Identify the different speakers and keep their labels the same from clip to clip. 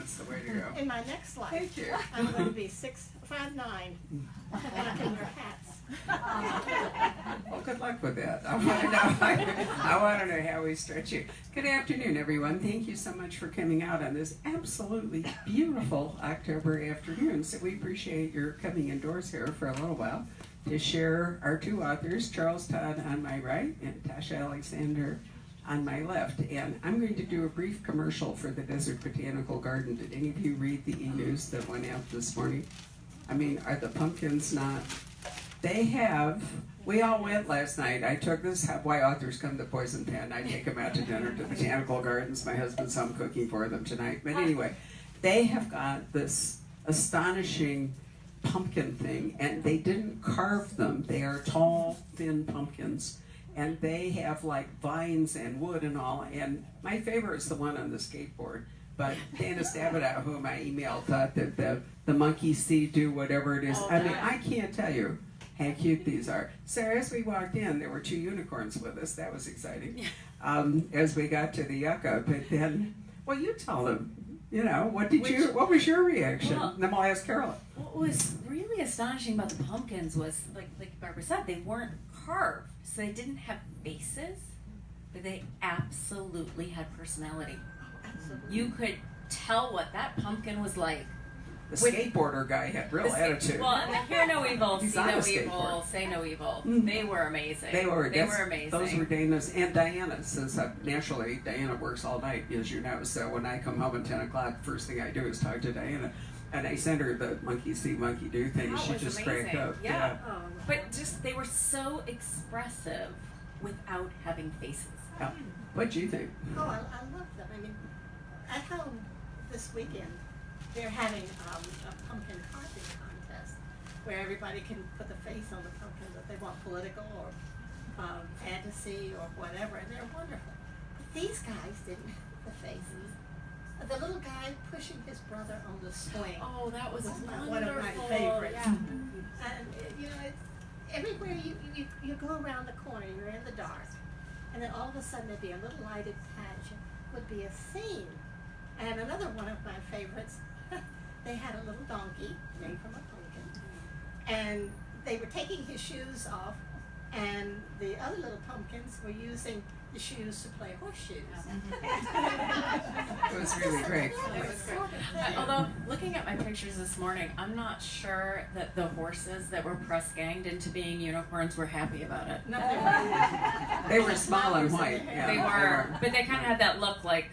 Speaker 1: That's the way to go.
Speaker 2: In my next life,
Speaker 1: Thank you.
Speaker 2: I'm going to be 5'9", and I can wear hats.
Speaker 1: Well, good luck with that. I want to know. I want to know how we stretch you. Good afternoon, everyone. Thank you so much for coming out on this absolutely beautiful October afternoon. So we appreciate your coming indoors here for a little while to share our two authors, Charles Todd on my right and Tasha Alexander on my left. And I'm going to do a brief commercial for the Desert Botanical Garden. Did any of you read the e-news that went out this morning? I mean, are the pumpkins not? They have, we all went last night. I took this, why authors come to Poison Pen. I take them out to dinner to Botanical Gardens. My husband's home cooking for them tonight. But anyway, they have got this astonishing pumpkin thing, and they didn't carve them. They are tall, thin pumpkins. And they have like vines and wood and all. And my favorite is the one on the skateboard. But Dana Stabenow, whom I emailed, thought that the monkey see, do whatever it is. I mean, I can't tell you how cute these are. So as we walked in, there were 2 unicorns with us. That was exciting. As we got to the yucca, but then, well, you tell them. You know, what was your reaction?
Speaker 3: Well,
Speaker 1: then we'll ask Carolyn.
Speaker 3: What was really astonishing about the pumpkins was, like Barbara said, they weren't carved, so they didn't have faces, but they absolutely had personality.
Speaker 2: Absolutely.
Speaker 3: You could tell what that pumpkin was like.
Speaker 1: The skateboarder guy had real attitude.
Speaker 3: Well, and the Hear No Evil,
Speaker 1: He's
Speaker 3: See
Speaker 1: on a
Speaker 3: No
Speaker 1: skateboard.
Speaker 3: Evil, Say No Evil.
Speaker 1: Mhm.
Speaker 3: They were amazing.
Speaker 1: They were
Speaker 3: amazing.
Speaker 1: Those were Dana's and Diana's. Since naturally Diana works all night, as you know. So when I come home at 10 o'clock, first thing I do is talk to Diana, and I send her the monkey see, monkey do thing.
Speaker 3: That
Speaker 1: She
Speaker 3: was
Speaker 1: just
Speaker 3: amazing.
Speaker 1: cracked up.
Speaker 3: Yeah.
Speaker 2: Oh,
Speaker 3: But just, they were so expressive without having faces.
Speaker 1: Yeah. What'd you think?
Speaker 2: Oh, I love them. I mean, at home this weekend, they're having a pumpkin carving contest where everybody can put the face on the pumpkin that they want, political or fantasy or whatever, and they're wonderful. But these guys didn't have the faces. The little guy pushing his brother on the swing.
Speaker 3: Oh, that was wonderful.
Speaker 2: One of my favorites.
Speaker 3: Yeah.
Speaker 2: And you know, everywhere you go around the corner, you're in the dark, and then all of a sudden there'd be a little lighted patch, would be a scene. And another one of my favorites, they had a little donkey made from a pumpkin, and they were taking his shoes off, and the other little pumpkins were using the shoes to play horseshoes.
Speaker 1: It was really great.
Speaker 3: Although, looking at my pictures this morning, I'm not sure that the horses that were press ganged into being unicorns were happy about it.
Speaker 2: No,
Speaker 1: They were small and white. Yeah,
Speaker 3: They were, but they kind of had that look like,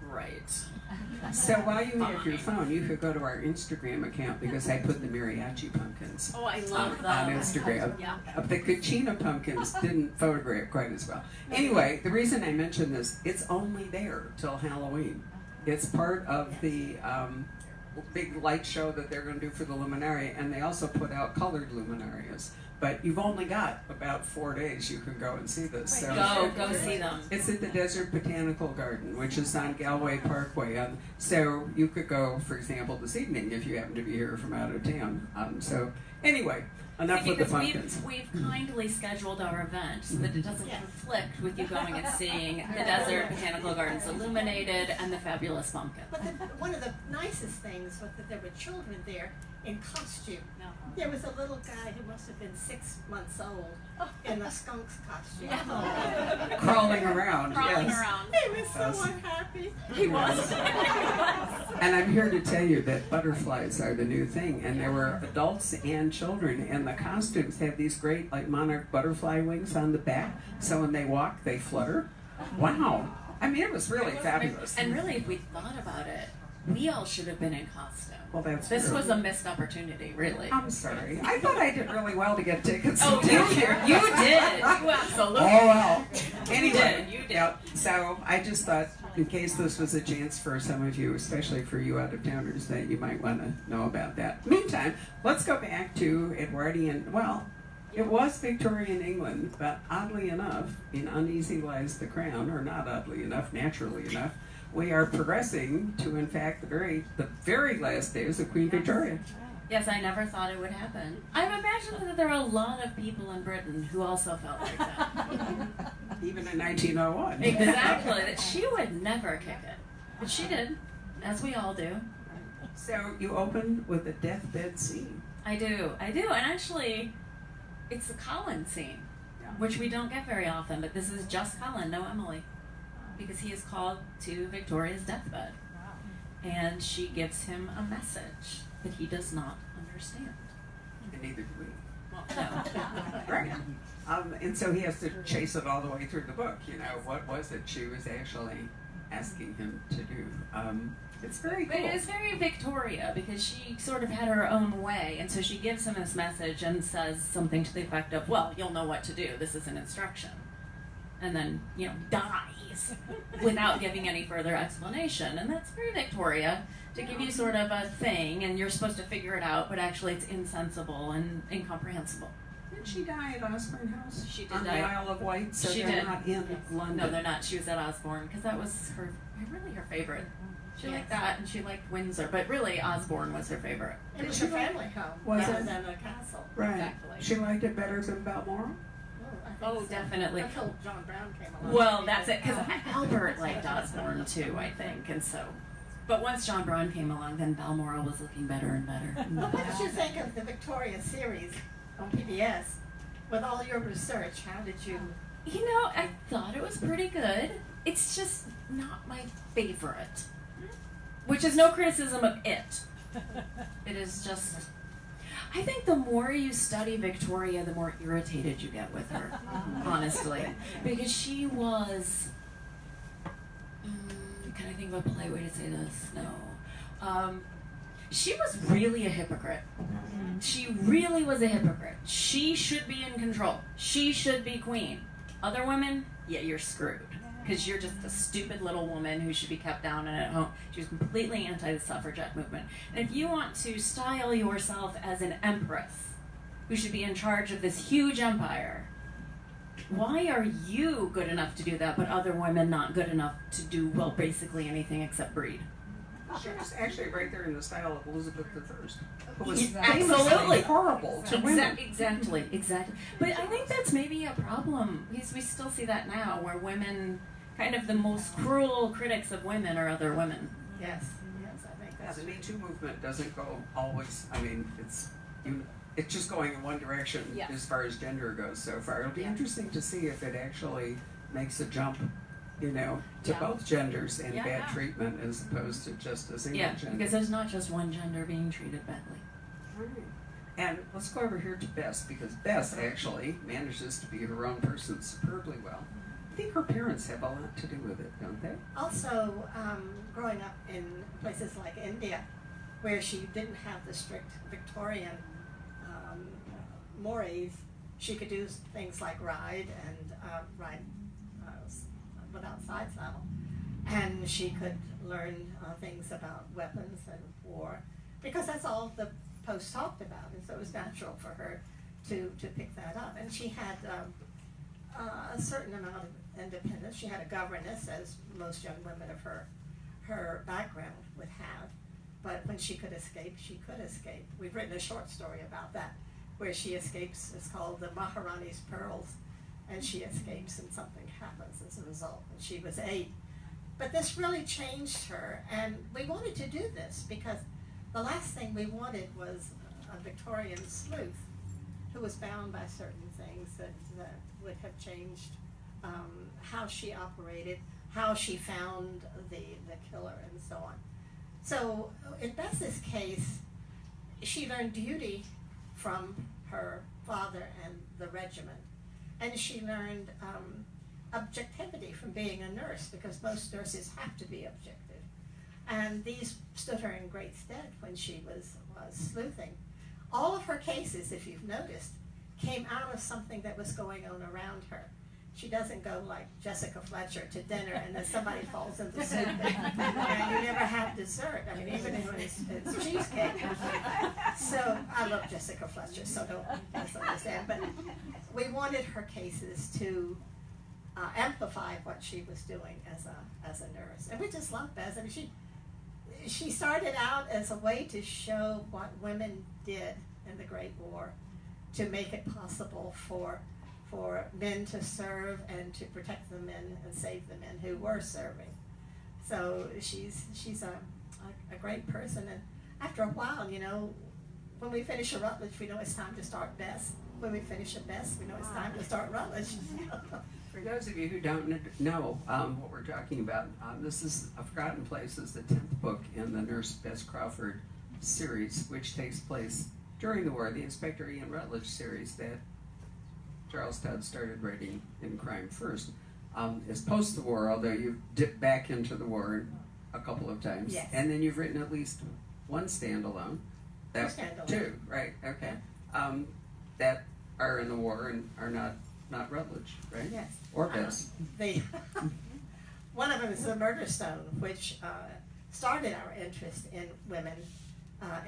Speaker 3: right.
Speaker 1: So while you have your phone, you could go to our Instagram account because I put the mariachi pumpkins
Speaker 3: Oh, I love
Speaker 1: on
Speaker 3: them.
Speaker 1: Instagram.
Speaker 3: Yeah.
Speaker 1: The Kachina pumpkins didn't photograph quite as well. Anyway, the reason I mention this, it's only there till Halloween. It's part of the big light show that they're going to do for the luminaria, and they also put out colored luminarias. But you've only got about 4 days you can go and see this. So
Speaker 3: Go see them.
Speaker 1: it's at the Desert Botanical Garden, which is on Galway Parkway. So you could go, for example, this evening if you happen to be here from out of town. So anyway, enough with the
Speaker 3: Because
Speaker 1: pumpkins.
Speaker 3: we've kindly scheduled our event so that it doesn't conflict with you going and seeing the Desert Botanical Gardens illuminated and the fabulous pumpkin.
Speaker 2: But one of the nicest things was that there were children there in costume. There was a little guy who must have been 6 months old in a skunk's costume.
Speaker 1: Crawling around.
Speaker 3: Crawling
Speaker 1: yes.
Speaker 3: around.
Speaker 2: He was so unhappy.
Speaker 3: He was.
Speaker 1: And I'm here to tell you that butterflies are the new thing, and there were adults and children, and the costumes have these great like monarch butterfly wings on the back, so when they walk, they flutter. Wow. I mean, it was really fabulous.
Speaker 3: And really, if we thought about it, we all should have been in costume.
Speaker 1: Well, that's
Speaker 3: This
Speaker 1: true.
Speaker 3: was a missed opportunity, really.
Speaker 1: I'm sorry. I thought I did really well to get tickets.
Speaker 3: Oh, you did. You absolutely.
Speaker 1: Oh, well. Anyway,
Speaker 3: You did.
Speaker 1: yeah, so I just thought, in case this was a chance for some of you, especially for you out-of-towners, that you might want to know about that. Meantime, let's go back to Edwardian, well, it was Victorian England, but oddly enough, in Uneasy Lies the Crown, or not oddly enough, naturally enough, we are progressing to, in fact, the very last days of Queen Victoria.
Speaker 3: Yes, I never thought it would happen. I've imagined that there are a lot of people in Britain who also felt like that.
Speaker 1: Even in 1901.
Speaker 3: Exactly. That she would never kick it. But she did, as we all do.
Speaker 1: So you open with a deathbed scene.
Speaker 3: I do, and actually, it's the Colin scene,
Speaker 1: Yeah.
Speaker 3: which we don't get very often, but this is just Colin, no Emily, because he is called to Victoria's deathbed, and she gives him a message that he does not understand.
Speaker 1: And neither do we.
Speaker 3: Well, no.
Speaker 1: Right. And so he has to chase it all the way through the book. What was it she was actually asking him to do? It's very cool.
Speaker 3: But it is very Victoria because she sort of had her own way, and so she gives him this message and says something to the effect of, well, you'll know what to do, this is an instruction. And then, dies without giving any further explanation. And that's very Victoria, to give you sort of a thing, and you're supposed to figure it out, but actually it's insensible and incomprehensible.
Speaker 1: Did she die at Osborne House?
Speaker 3: She did
Speaker 1: on
Speaker 3: die.
Speaker 1: the Isle of Wight, so
Speaker 3: She
Speaker 1: they're
Speaker 3: did.
Speaker 1: not in London.
Speaker 3: No, they're not. She was at Osborne, because that was really her favorite. She liked that, and she liked Windsor, but really Osborne was her favorite.
Speaker 2: It was her family home
Speaker 1: Was
Speaker 2: rather
Speaker 1: it?
Speaker 2: than a castle.
Speaker 1: Right.
Speaker 3: Exactly.
Speaker 1: She liked it better than Balmoral?
Speaker 2: I think
Speaker 3: Oh,
Speaker 2: so.
Speaker 3: definitely.
Speaker 2: Until John Brown came along.
Speaker 3: Well, that's it, because Albert liked Osborne too, I think, and so. But once John Brown came along, then Balmoral was looking better and better.
Speaker 2: Well, what did you think of the Victoria series on PBS? With all your research, how did you?
Speaker 3: I thought it was pretty good. It's just not my favorite. Which is no criticism of it. It is just. I think the more you study Victoria, the more irritated you get with her, honestly. Because she was. Can I think of a polite way to say this? No. She was really a hypocrite. She really was a hypocrite. She should be in control. She should be queen. Other women, yeah, you're screwed. Because you're just a stupid little woman who should be kept down and at home. She was completely anti the suffragette movement. And if you want to style yourself as an empress who should be in charge of this huge empire, why are you good enough to do that, but other women not good enough to do, well, basically anything except breed?
Speaker 1: She was actually right there in the style of Elizabeth I. Who was
Speaker 3: Absolutely.
Speaker 1: famously horrible to women.
Speaker 3: Exactly. But I think that's maybe a problem, because we still see that now, where women, kind of the most cruel critics of women are other women.
Speaker 2: Yes, I think
Speaker 1: Yeah,
Speaker 2: that's
Speaker 1: the
Speaker 2: true.
Speaker 1: Me Too movement doesn't go always. I mean, it's just going in one direction as far as gender goes so far. It'll be interesting to see if it actually makes a jump, to both genders and bad treatment as opposed to just a single gender.
Speaker 3: Because there's not just one gender being treated badly.
Speaker 1: Right. And let's go over here to Bess, because Bess actually manages to be her own person superbly well. I think her parents have a lot to do with it, don't they?
Speaker 2: Also, growing up in places like India, where she didn't have the strict Victorian mores, she could do things like ride without side saddle. And she could learn things about weapons and war, because that's all the Post talked about, and so it was natural for her to pick that up. And she had a certain amount of independence. She had a governess, as most young women of her background would have. But when she could escape, she could escape. We've written a short story about that, where she escapes. It's called The Maharani's Pearls, and she escapes and something happens as a result. And she was 8. But this really changed her, and we wanted to do this because the last thing we wanted was a Victorian sleuth who was bound by certain things that would have changed how she operated, how she found the killer, and so on. So in Bess's case, she learned duty from her father and the regiment, and she learned objectivity from being a nurse, because most nurses have to be objective. And these stood her in great stead when she was sleuthing. All of her cases, if you've noticed, came out of something that was going on around her. She doesn't go like Jessica Fletcher to dinner and then somebody falls in the soup and you never have dessert. I mean, even when it's cheesecake. So I love Jessica Fletcher, so don't misunderstand. But we wanted her cases to amplify what she was doing as a nurse. And we just loved Bess. I mean, she started out as a way to show what women did in the Great War to make it possible for men to serve and to protect the men and save the men who were serving. So she's a great person. And after a while, you know, when we finish a Rutledge, we know it's time to start Bess. When we finish a Bess, we know it's time to start Rutledge.
Speaker 1: For those of you who don't know what we're talking about, this is A Forgotten Places, the 10th book in the Nurse Bess Crawford series, which takes place during the war, the Inspector Ian Rutledge series that Charles Todd started writing in crime first. Is post the war, although you've dipped back into the war a couple of times.
Speaker 2: Yes.
Speaker 1: And then you've written at least one standalone.
Speaker 2: Standalone.
Speaker 1: Two, right, okay. That are in the war and are not Rutledge, right?
Speaker 2: Yes.
Speaker 1: Or Bess.
Speaker 2: One of them is The Murder Stone, which started our interest in women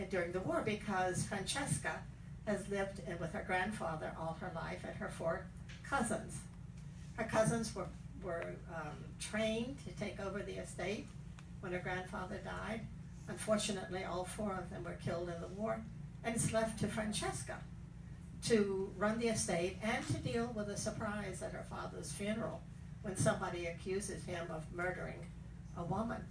Speaker 2: during the war because Francesca has lived with her grandfather all her life and her 4 cousins. Her cousins were trained to take over the estate when her grandfather died. Unfortunately, all 4 of them were killed in the war, and it's left to Francesca to run the estate and to deal with a surprise at her father's funeral when somebody accuses him of murdering a woman.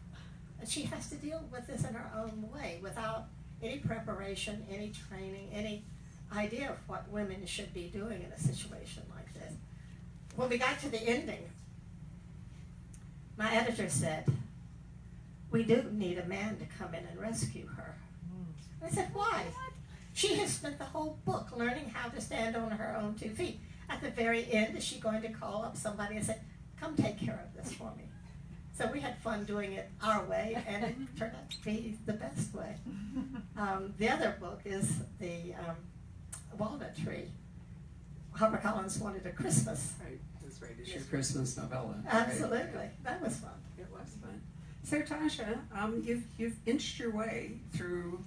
Speaker 2: And she has to deal with this in her own way without any preparation, any training, any idea of what women should be doing in a situation like this. When we got to the ending, my editor said, "We do need a man to come in and rescue her." And I said, "Why?" She has spent the whole book learning how to stand on her own 2 feet. At the very end, is she going to call up somebody and say, "Come take care of this for me"? So we had fun doing it our way, and it turned out to be the best way. The other book is the Walnut Tree. HarperCollins wanted a Christmas.
Speaker 1: Right, that's right. It's your Christmas novella.
Speaker 2: Absolutely,
Speaker 1: Right.
Speaker 2: that was fun.
Speaker 1: It was fun. So Tasha, you've inched your way through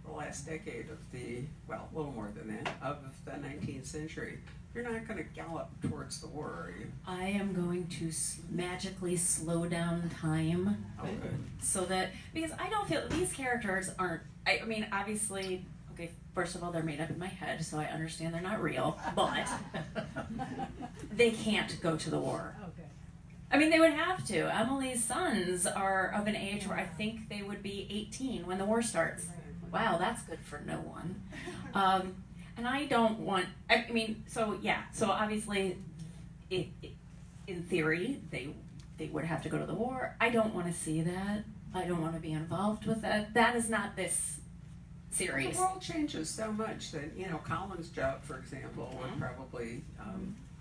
Speaker 1: the last decade of a little more than that, of the 19th century. You're not going to gallop towards the war, are you?
Speaker 3: I am going to magically slow down time.
Speaker 1: Oh, good.
Speaker 3: So that, because I don't feel, these characters aren't, I mean, obviously, okay, first of all, they're made up in my head, so I understand they're not real, but they can't go to the war.
Speaker 4: Okay.
Speaker 3: I mean, they would have to. Emily's sons are of an age where I think they would be 18 when the war starts. Wow, that's good for no one. And I don't want, I mean, so yeah, so obviously, in theory, they would have to go to the war. I don't want to see that. I don't want to be involved with that. That is not this series.
Speaker 1: The world changes so much that, Colin's job, for example, would probably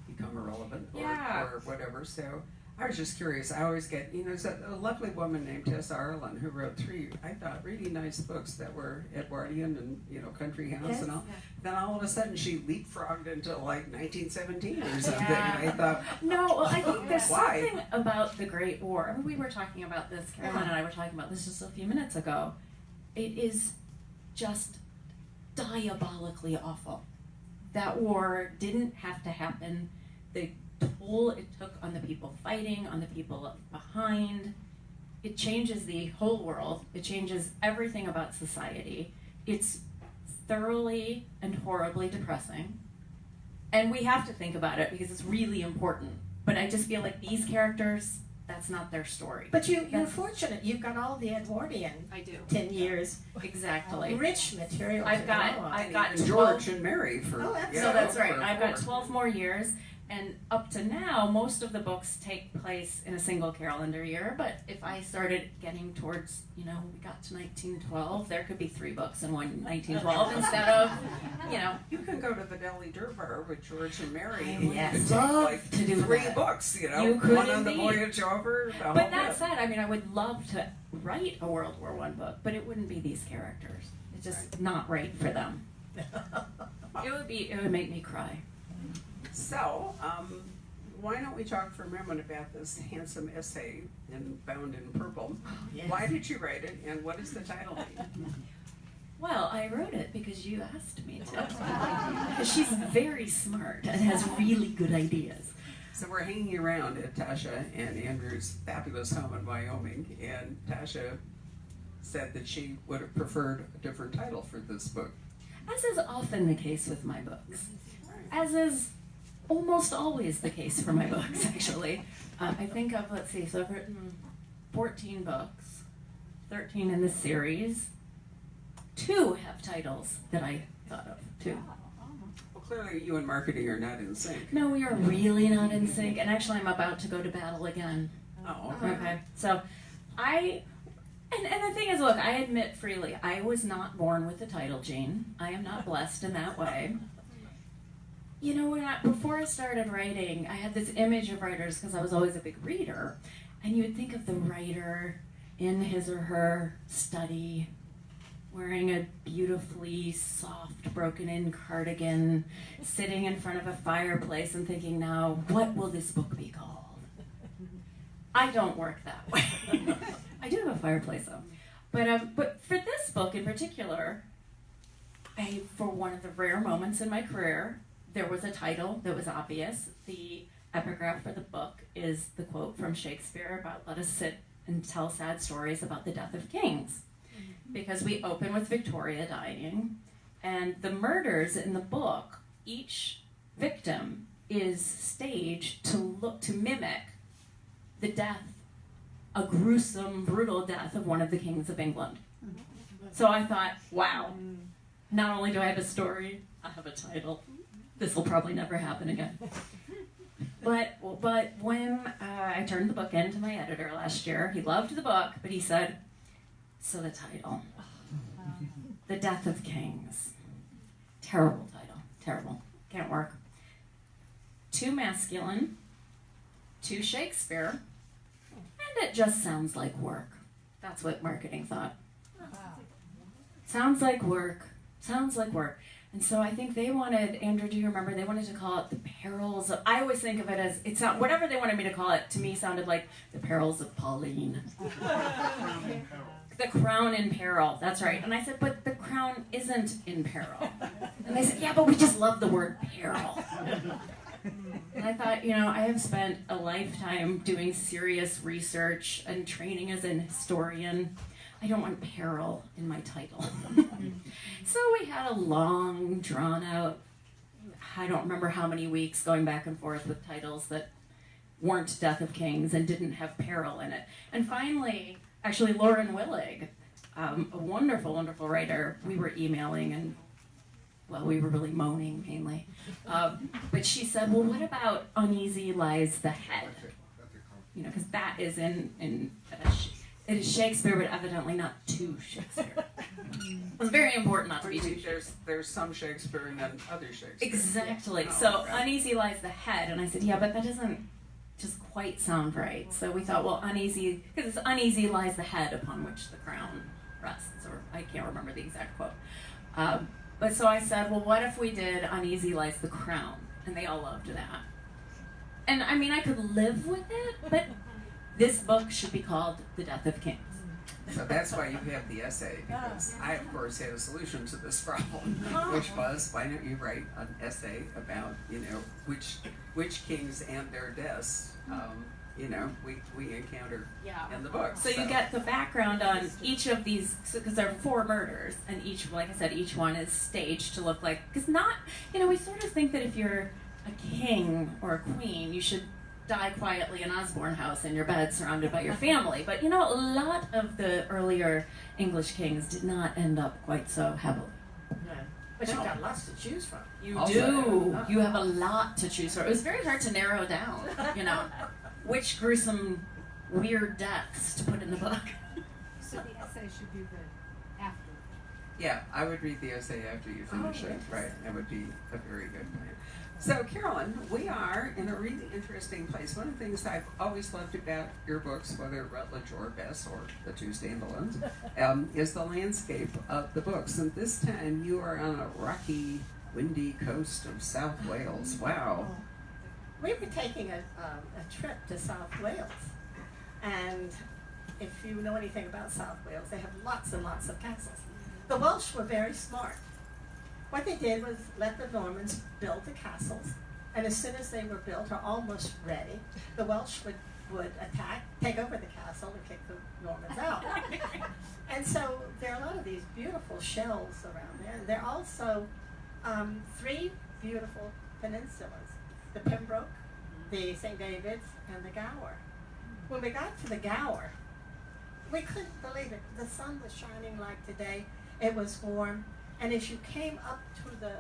Speaker 1: become irrelevant or whatever. So I was just curious. I always get, there's a lovely woman named Tasha Arlen who wrote 3, I thought, really nice books that were Edwardian and, Country House
Speaker 2: Yes.
Speaker 1: and all. Then all of a sudden she leapfrogged into like 1917 or something.
Speaker 3: Yeah.
Speaker 1: And I thought,
Speaker 3: No, well, I think there's
Speaker 1: Why?
Speaker 3: something about the Great War. I mean, we were talking about this, Caroline and I were talking about this just a few minutes ago. It is just diabolically awful. That war didn't have to happen. The toll it took on the people fighting, on the people behind, it changes the whole world. It changes everything about society. It's thoroughly and horribly depressing. And we have to think about it because it's really important. But I just feel like these characters, that's not their story.
Speaker 2: But you're fortunate. You've got all the Edwardian
Speaker 3: I do.
Speaker 2: 10 years.
Speaker 3: Exactly.
Speaker 2: Rich material.
Speaker 3: I've
Speaker 2: to
Speaker 3: got-
Speaker 2: go on.
Speaker 3: I've got
Speaker 1: and George and Mary for.
Speaker 2: Oh, absolutely.
Speaker 3: So that's right.
Speaker 1: for-
Speaker 3: I've got 12 more years, and up to now, most of the books take place in a single calendar year. But if I started getting towards, we got to 1912, there could be 3 books in one 1912 instead of,
Speaker 1: You can go to the Delhi Durbar with George and Mary.
Speaker 3: I
Speaker 1: and you
Speaker 3: would
Speaker 1: can take,
Speaker 3: love
Speaker 1: like,
Speaker 3: to do
Speaker 1: 3
Speaker 3: that.
Speaker 1: books,
Speaker 3: You could
Speaker 1: one on the
Speaker 3: indeed.
Speaker 1: voyage over. The whole
Speaker 3: But that
Speaker 1: bit.
Speaker 3: said, I mean, I would love to write a World War I book, but it wouldn't be these characters. It's just not right for them. It would make me cry.
Speaker 1: So, why don't we talk for a moment about this handsome essay bound in purple?
Speaker 2: Yes.
Speaker 1: Why did you write it, and what is the title mean?
Speaker 3: Well, I wrote it because you asked me to. Because she's very smart and has really good ideas.
Speaker 1: So we're hanging around at Tasha and Andrew's fabulous home in Wyoming, and Tasha said that she would have preferred a different title for this book.
Speaker 3: As is often the case with my books. As is almost always the case for my books, actually. I think of, so I've written 14 books. 13 in the series. 2 have titles that I thought of, 2.
Speaker 1: Well, clearly you and marketing are not in sync.
Speaker 3: No, we are really not in sync, and actually I'm about to go to battle again.
Speaker 1: Oh, okay.
Speaker 3: Okay, so and the thing is, look, I admit freely, I was not born with the title gene. I am not blessed in that way. You know, before I started writing, I had this image of writers because I was always a big reader, and you would think of the writer in his or her study, wearing a beautifully soft, broken-in cardigan, sitting in front of a fireplace and thinking, now, what will this book be called? I don't work that way. I do have a fireplace, though. But for this book in particular, for one of the rare moments in my career, there was a title that was obvious. The epigraph for the book is the quote from Shakespeare about, "Let us sit and tell sad stories about the death of kings." Because we open with Victoria dying, and the murders in the book, each victim is staged to mimic the death, a gruesome, brutal death of one of the kings of England. So I thought, wow, not only do I have a story, I have a title. This will probably never happen again. But when I turned the book in to my editor last year, he loved the book, but he said, so the title, The Death of Kings. Terrible title, terrible, can't work. Too masculine, too Shakespeare, and it just sounds like work. That's what marketing thought. Sounds like work, sounds like work. And so I think they wanted, Andrew, do you remember, they wanted to call it The Perils of, I always think of it as, it's not, whatever they wanted me to call it, to me sounded like The Perils of Pauline. The Crown in Peril, that's right. And I said, but the crown isn't in peril. And they said, yeah, but we just love the word peril. And I thought, I have spent a lifetime doing serious research and training as an historian. I don't want peril in my title. So we had a long, drawn-out, I don't remember how many weeks going back and forth with titles that weren't Death of Kings and didn't have peril in it. And finally, actually, Lauren Willig, a wonderful, wonderful writer, we were emailing and, well, we were really moaning mainly. But she said, well, what about Uneasy Lies the Head? Because that is it is Shakespeare, but evidently not too Shakespeare. It's very important not to be too Shakespeare.
Speaker 1: There's some Shakespeare and then other Shakespeare.
Speaker 3: Exactly.
Speaker 1: Oh,
Speaker 3: So
Speaker 1: okay.
Speaker 3: Uneasy Lies the Head, and I said, yeah, but that doesn't just quite sound right. So we thought, well, uneasy, because it's uneasy lies the head upon which the crown rests, or I can't remember the exact quote. But so I said, well, what if we did Uneasy Lies the Crown? And they all loved that. And I mean, I could live with it, but this book should be called The Death of Kings.
Speaker 1: So that's why you have the essay, because I, of course, had a solution to this problem, which was, why don't you write an essay about, which kings and their deaths, we encounter in the book.
Speaker 3: So you get the background on each of these, because there are 4 murders, and each, like I said, each one is staged to look like, because we sort of think that if you're a king or a queen, you should die quietly in Osborne House in your bed surrounded by your family. But a lot of the earlier English kings did not end up quite so heavily.
Speaker 2: But you've got lots to choose from.
Speaker 3: You
Speaker 1: Also,
Speaker 3: do. You have a lot to choose from. It was very hard to narrow down, which gruesome, weird deaths to put in the book.
Speaker 4: So the essay should be read after.
Speaker 1: Yeah, I would read the essay after you finish it. Right, that would be a very good plan. So, Carolyn, we are in a really interesting place. One of the things I've always loved about your books, whether Rutledge or Bess or the 2 standalones, is the landscape of the books. And this time you are on a rocky, windy coast of South Wales. Wow.
Speaker 2: We were taking a trip to South Wales, and if you know anything about South Wales, they have lots and lots of castles. The Welsh were very smart. What they did was let the Normans build the castles, and as soon as they were built or almost ready, the Welsh would attack, take over the castle, and kick the Normans out. And so there are a lot of these beautiful shells around there. And there are also 3 beautiful peninsulas: the Pembroke, the St. David's, and the Gower. When we got to the Gower, we couldn't believe it. The sun was shining like today. It was warm, and as you came up to the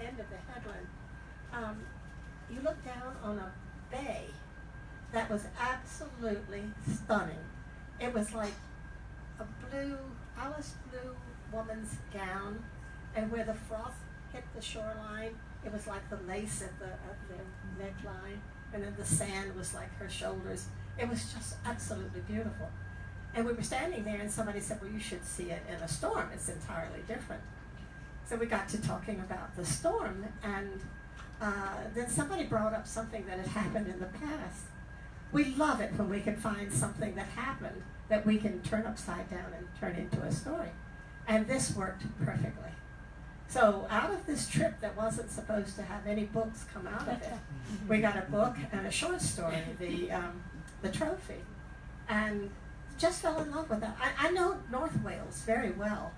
Speaker 2: end of the headland, you looked down on a bay that was absolutely stunning. It was like a blue, Alice blue woman's gown, and where the froth hit the shoreline, it was like the lace at the neckline, and then the sand was like her shoulders. It was just absolutely beautiful. And we were standing there, and somebody said, well, you should see it in a storm. It's entirely different. So we got to talking about the storm, and then somebody brought up something that had happened in the past. We love it when we can find something that happened that we can turn upside down and turn into a story. And this worked perfectly. So out of this trip that wasn't supposed to have any books come out of it, we got a book and a short story, the trophy, and just fell in love with that. I know North Wales very well,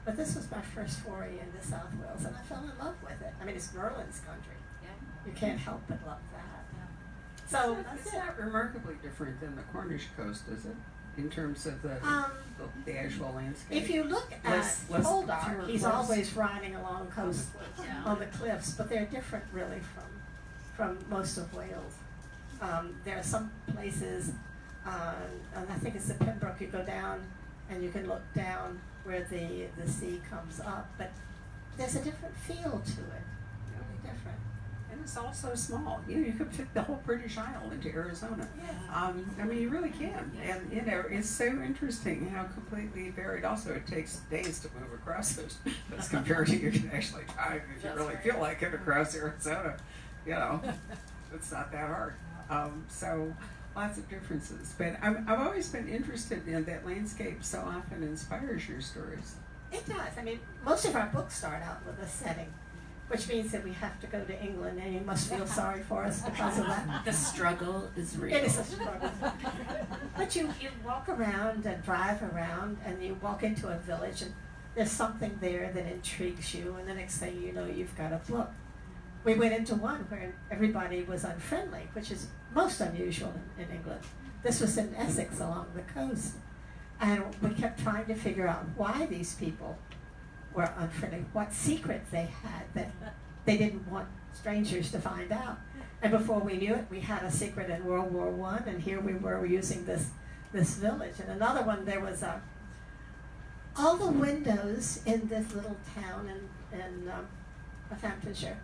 Speaker 2: but this was my first foray into South Wales, and I fell in love with it. I mean, it's Merlin's country.
Speaker 3: Yeah.
Speaker 2: You can't help but love that. So that's
Speaker 1: It's
Speaker 2: it.
Speaker 1: not remarkably different than the Cornish coast, is it? In terms of the actual landscape?
Speaker 2: If you look at
Speaker 1: Less-
Speaker 2: Poldark,
Speaker 1: fewer
Speaker 2: he's
Speaker 1: cliffs.
Speaker 2: always riding along coast
Speaker 3: Yeah.
Speaker 2: on the cliffs, but they're different really from most of Wales. There are some places, and I think it's the Pembroke, you go down and you can look down where the sea comes up, but there's a different feel to it, really different.
Speaker 1: And it's also small. You could fit the whole British Isle into Arizona.
Speaker 2: Yeah.
Speaker 1: I mean, you really can. And, it's so interesting how completely varied. Also, it takes days to move across those compared to you can actually drive if you
Speaker 3: That's
Speaker 1: really
Speaker 3: right.
Speaker 1: feel like it across Arizona. It's not that hard. So lots of differences. But I've always been interested in that landscape so often inspires your stories.
Speaker 2: It does. I mean, most of our books start out with a setting, which means that we have to go to England, and you must feel sorry for us because of that.
Speaker 3: The struggle is real.
Speaker 2: It is a struggle. But you walk around and drive around, and you walk into a village, and there's something there that intrigues you, and the next thing you know, you've got a book. We went into one where everybody was unfriendly, which is most unusual in England. This was in Essex along the coast. And we kept trying to figure out why these people were unfriendly, what secret they had that they didn't want strangers to find out. And before we knew it, we had a secret in World War I, and here we were using this village. And another one, there was all the windows in this little town in Northamptonshire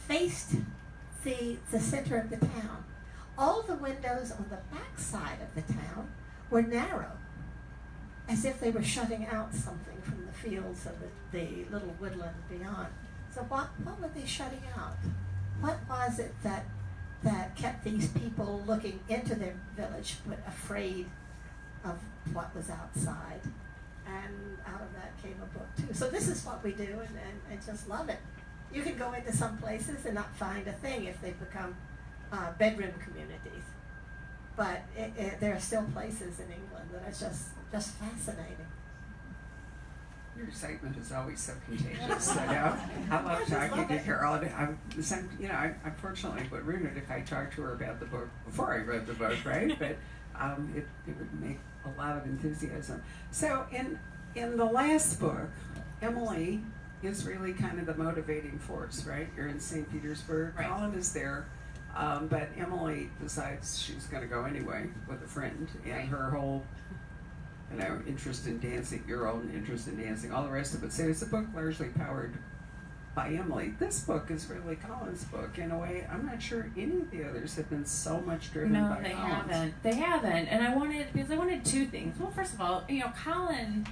Speaker 2: faced the center of the town. All the windows on the back side of the town were narrow, as if they were shutting out something from the fields of the little woodland beyond. So what were they shutting out? What was it that kept these people looking into their village but afraid of what was outside? And out of that came a book too. So this is what we do, and just love it. You can go into some places and not find a thing if they've become bedroom communities. But there are still places in England that are just fascinating.
Speaker 1: Your excitement is always so contagious. I love talking to Carol. Unfortunately would ruin it if I talked to her about the book before I read the book, right? But it would make a lot of enthusiasm. So in the last book, Emily is really kind of the motivating force, right? You're in St. Petersburg.
Speaker 3: Right.
Speaker 1: Colin is there. But Emily decides she's going to go anyway with a friend, and
Speaker 3: Right.
Speaker 1: her whole, interest in dancing, your own interest in dancing, all the rest of it. So it's a book largely powered by Emily. This book is really Colin's book in a way. I'm not sure any of the others have been so much driven
Speaker 3: No,
Speaker 1: by
Speaker 3: they
Speaker 1: Colin's.
Speaker 3: haven't. They haven't. And I wanted two things. Well, first of all, Colin,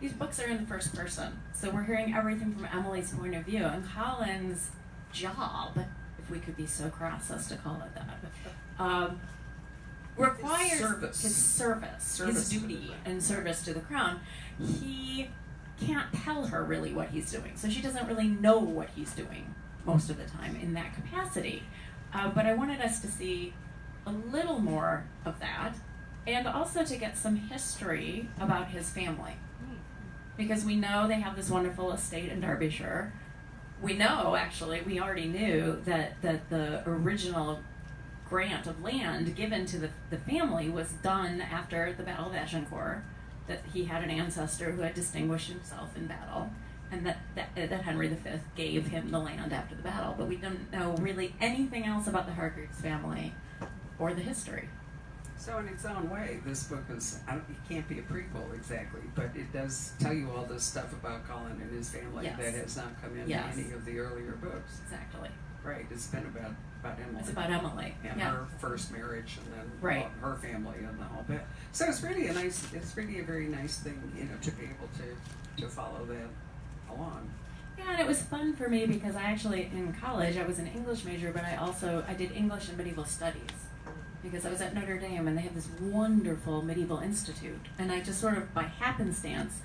Speaker 3: these books are in the first person. So we're hearing everything from Emily's point of view. And Colin's job, if we could be so crass as to call it that, requires
Speaker 1: Service.
Speaker 3: his service, his
Speaker 1: To the
Speaker 3: duty
Speaker 1: crown.
Speaker 3: and service to the crown. He can't tell her really what he's doing, so she doesn't really know what he's doing most of the time in that capacity. But I wanted us to see a little more of that, and also to get some history about his family, because we know they have this wonderful estate in Derbyshire. We know, actually, we already knew that the original grant of land given to the family was done after the Battle of Agincourt, that he had an ancestor who had distinguished himself in battle, and that Henry V gave him the land after the battle. But we don't know really anything else about the Hargreaves family or the history.
Speaker 1: So in its own way, this book is, it can't be a prequel exactly, but it does tell you all this stuff about Colin and his family
Speaker 3: Yes.
Speaker 1: that has not come in
Speaker 3: Yes.
Speaker 1: any of the earlier books.
Speaker 3: Exactly.
Speaker 1: Right, it's been about Emily.
Speaker 3: It's about Emily.
Speaker 1: And
Speaker 3: Yeah.
Speaker 1: her first marriage, and then
Speaker 3: Right.
Speaker 1: her family and the whole bit. So it's really a very nice thing, to be able to follow that along.
Speaker 3: Yeah, and it was fun for me because I actually, in college, I was an English major, but I did English and medieval studies because I was at Notre Dame and they have this wonderful medieval institute. And I just sort of, by happenstance,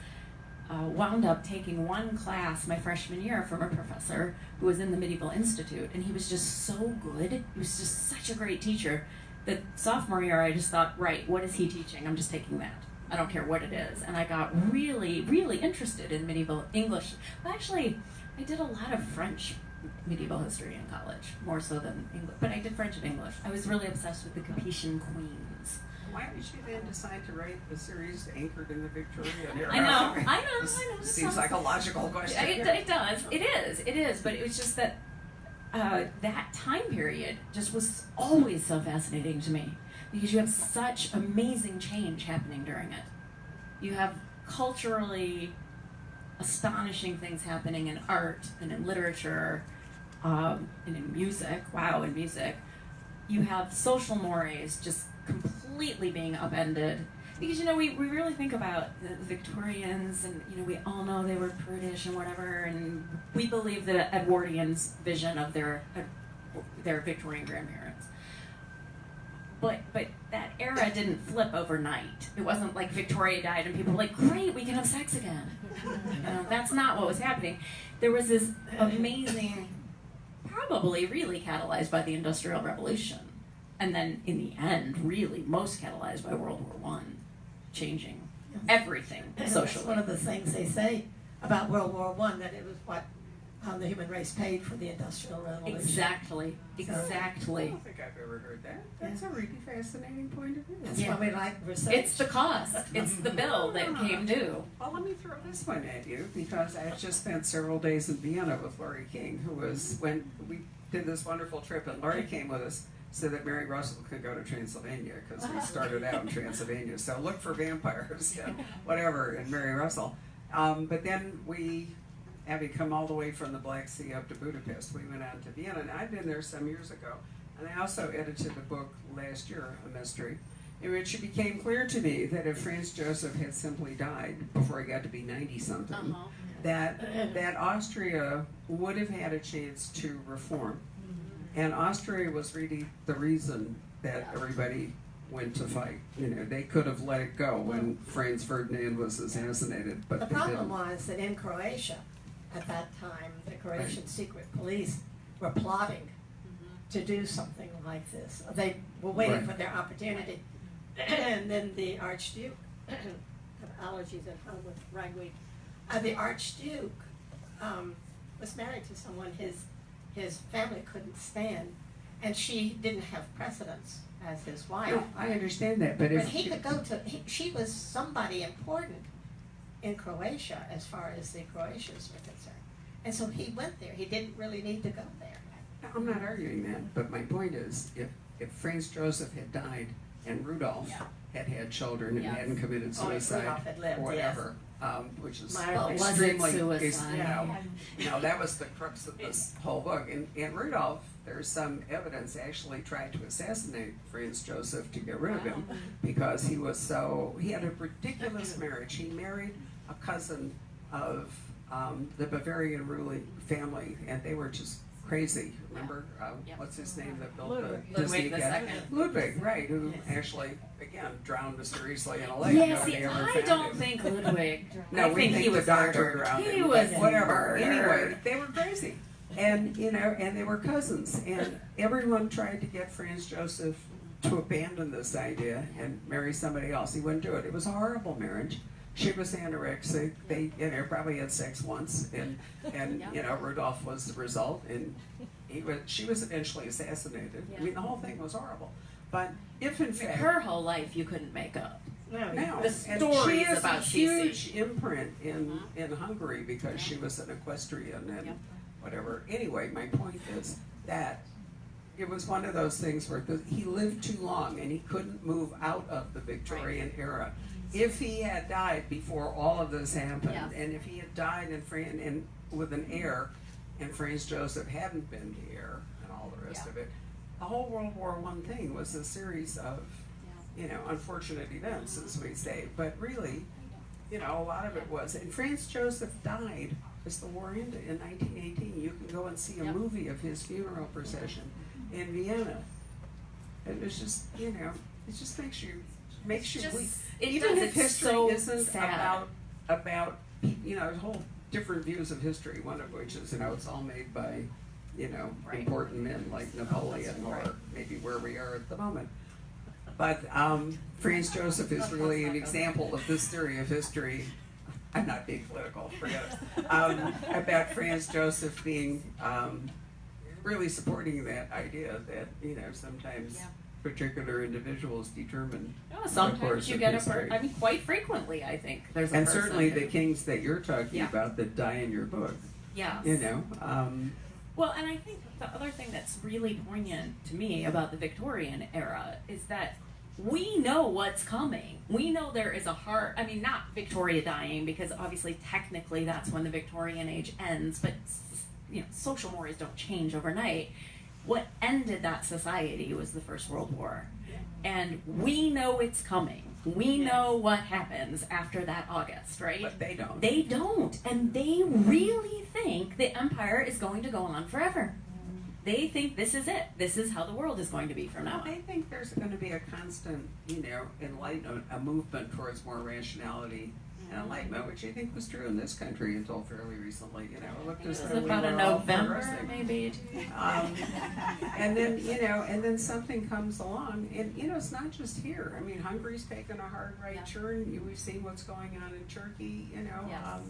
Speaker 3: wound up taking one class my freshman year from a professor who was in the medieval institute, and he was just so good. He was just such a great teacher that sophomore year I just thought, right, what is he teaching? I'm just taking that. I don't care what it is. And I got really, really interested in medieval English. Well, actually, I did a lot of French medieval history in college, more so than English, but I did French and English. I was really obsessed with the Capetian queens.
Speaker 1: Why did you then decide to write the series anchored in the Victorian era?
Speaker 3: I know.
Speaker 1: This seems like a logical question.
Speaker 3: It does. It is. But it was just that that time period just was always so fascinating to me because you have such amazing change happening during it. You have culturally astonishing things happening in art and in literature and in music. Wow, in music. You have social mores just completely being upended. Because, we really think about the Victorians and, we all know they were prudish and whatever, and we believe the Edwardians' vision of their Victorian grandparents. But that era didn't flip overnight. It wasn't like Victoria died and people were like, great, we can have sex again. That's not what was happening. There was this amazing, probably really catalyzed by the Industrial Revolution. And then in the end, really most catalyzed by World War I, changing everything socially.
Speaker 2: That's one of the things they say about World War I, that it was what the human race paid for the Industrial Revolution.
Speaker 3: Exactly.
Speaker 1: I don't think I've ever heard that. That's a really fascinating point of view.
Speaker 2: That's why we like research.
Speaker 3: It's the cost. It's the bill that came due.
Speaker 1: Well, let me throw this one at you because I just spent several days in Vienna with Laurie King, who was, when we did this wonderful trip, and Laurie came with us so that Mary Russell could go to Transylvania because we started out in Transylvania. So look for vampires, whatever, in Mary Russell. But then having come all the way from the Black Sea up to Budapest, we went out to Vienna, and I'd been there some years ago. And I also edited a book last year, a mystery, in which it became clear to me that if Franz Joseph had simply died before he got to be 90-something, that Austria would have had a chance to reform. And Austria was really the reason that everybody went to fight. They could have let it go when Franz Ferdinand was assassinated, but
Speaker 2: the
Speaker 1: they
Speaker 2: problem
Speaker 1: didn't.
Speaker 2: was that in Croatia, at that time, the Croatian secret police were plotting to do something like this. They were waiting for their opportunity. And then the Archduke, I have allergies at home with ragweed, the Archduke was married to someone his family couldn't stand, and she didn't have precedence as his wife.
Speaker 1: No, I understand that, but if
Speaker 2: he could go to, she was somebody important in Croatia as far as the Croatians were concerned. And so he went there. He didn't really need to go there.
Speaker 1: I'm not arguing that, but my point is, if Franz Joseph had died and Rudolph had had children and hadn't committed suicide
Speaker 2: Rudolph had lived,
Speaker 1: or whatever, which is
Speaker 2: Well, was it
Speaker 1: extremely,
Speaker 3: suicide?
Speaker 1: that was the crux of this whole book. And Rudolph, there's some evidence, actually tried to assassinate Franz Joseph to get rid of him because he had a ridiculous marriage. He married a cousin of the Bavarian ruling family, and they were just crazy. Remember, what's his name that built the Disney
Speaker 3: Ludwig II.
Speaker 1: Ludwig, right, who actually, again, drowned mysteriously in a lake.
Speaker 3: Yeah,
Speaker 1: Nobody
Speaker 3: see,
Speaker 1: ever
Speaker 3: I
Speaker 1: found
Speaker 3: don't
Speaker 1: him.
Speaker 3: think Ludwig.
Speaker 1: No,
Speaker 3: I
Speaker 1: we
Speaker 3: think
Speaker 1: think
Speaker 3: he
Speaker 1: the
Speaker 3: was
Speaker 1: doctor
Speaker 3: murdered.
Speaker 1: drowned
Speaker 3: He
Speaker 1: him,
Speaker 3: was
Speaker 1: but whatever.
Speaker 3: murdered.
Speaker 1: Anyway, they were crazy. And, and they were cousins. And everyone tried to get Franz Joseph to abandon this idea and marry somebody else. He wouldn't do it. It was a horrible marriage. She was anorexic. They, probably had sex once, and Rudolph was the result. And she was eventually assassinated.
Speaker 3: Yeah.
Speaker 1: I mean, the whole thing was horrible. But if in
Speaker 3: Like,
Speaker 1: fact
Speaker 3: her whole life you couldn't make up.
Speaker 2: No,
Speaker 1: now,
Speaker 3: The
Speaker 1: and
Speaker 3: stories
Speaker 1: she has
Speaker 3: about
Speaker 1: a
Speaker 3: Cece.
Speaker 1: huge imprint in Hungary because she was an equestrian and
Speaker 3: Yep.
Speaker 1: whatever. Anyway, my point is that it was one of those things where he lived too long and he couldn't move out of the Victorian era. If he had died before all of this happened,
Speaker 3: Yes.
Speaker 1: and if he had died with an heir, and Franz Joseph hadn't been the heir, and all the rest
Speaker 3: Yeah.
Speaker 1: of it, the whole World War I thing was a series of, unfortunate events, as we say. But really, a lot of it was. And Franz Joseph died as the war ended in 1918. You can go and see a
Speaker 3: Yep.
Speaker 1: movie of his funeral procession in Vienna. It was just, it just makes you weak. Even if history isn't
Speaker 3: sad.
Speaker 1: about whole different views of history. One of which is, it's all made by,
Speaker 3: Right.
Speaker 1: important men like Napoleon or maybe where we are at the moment. But Franz Joseph is really an example of this theory of history. I'm not being political, forget it. About Franz Joseph being really supporting that idea that sometimes
Speaker 3: Yeah.
Speaker 1: particular individuals determine.
Speaker 3: No,
Speaker 1: the
Speaker 3: sometimes
Speaker 1: course
Speaker 3: you
Speaker 1: of
Speaker 3: get
Speaker 1: history.
Speaker 3: quite frequently, I think there's a
Speaker 1: And
Speaker 3: person
Speaker 1: certainly
Speaker 3: who-
Speaker 1: the kings that you're talking
Speaker 3: Yeah.
Speaker 1: about that die in your book.
Speaker 3: Yes. Well, and I think the other thing that's really poignant to me about the Victorian era is that we know what's coming. We know there is not Victoria dying, because obviously technically that's when the Victorian age ends, but social mores don't change overnight. What ended that society was the First World War. And we know it's coming. We know what happens after that August, right?
Speaker 1: But they don't.
Speaker 3: They don't. And they really think the empire is going to go on forever. They think this is it. This is how the world is going to be from now
Speaker 1: They
Speaker 3: on.
Speaker 1: think there's going to be a constant, enlightenment, a movement towards more rationality and enlightenment, which I think was true in this country until fairly recently. It looked
Speaker 3: This
Speaker 1: as
Speaker 3: is
Speaker 1: though we
Speaker 3: about a
Speaker 1: were all
Speaker 3: November,
Speaker 1: progressing.
Speaker 3: maybe.
Speaker 1: And then something comes along, and it's not just here. I mean, Hungary's taken a hard right
Speaker 3: Yeah.
Speaker 1: turn. We've seen what's going on in Turkey.
Speaker 3: Yes.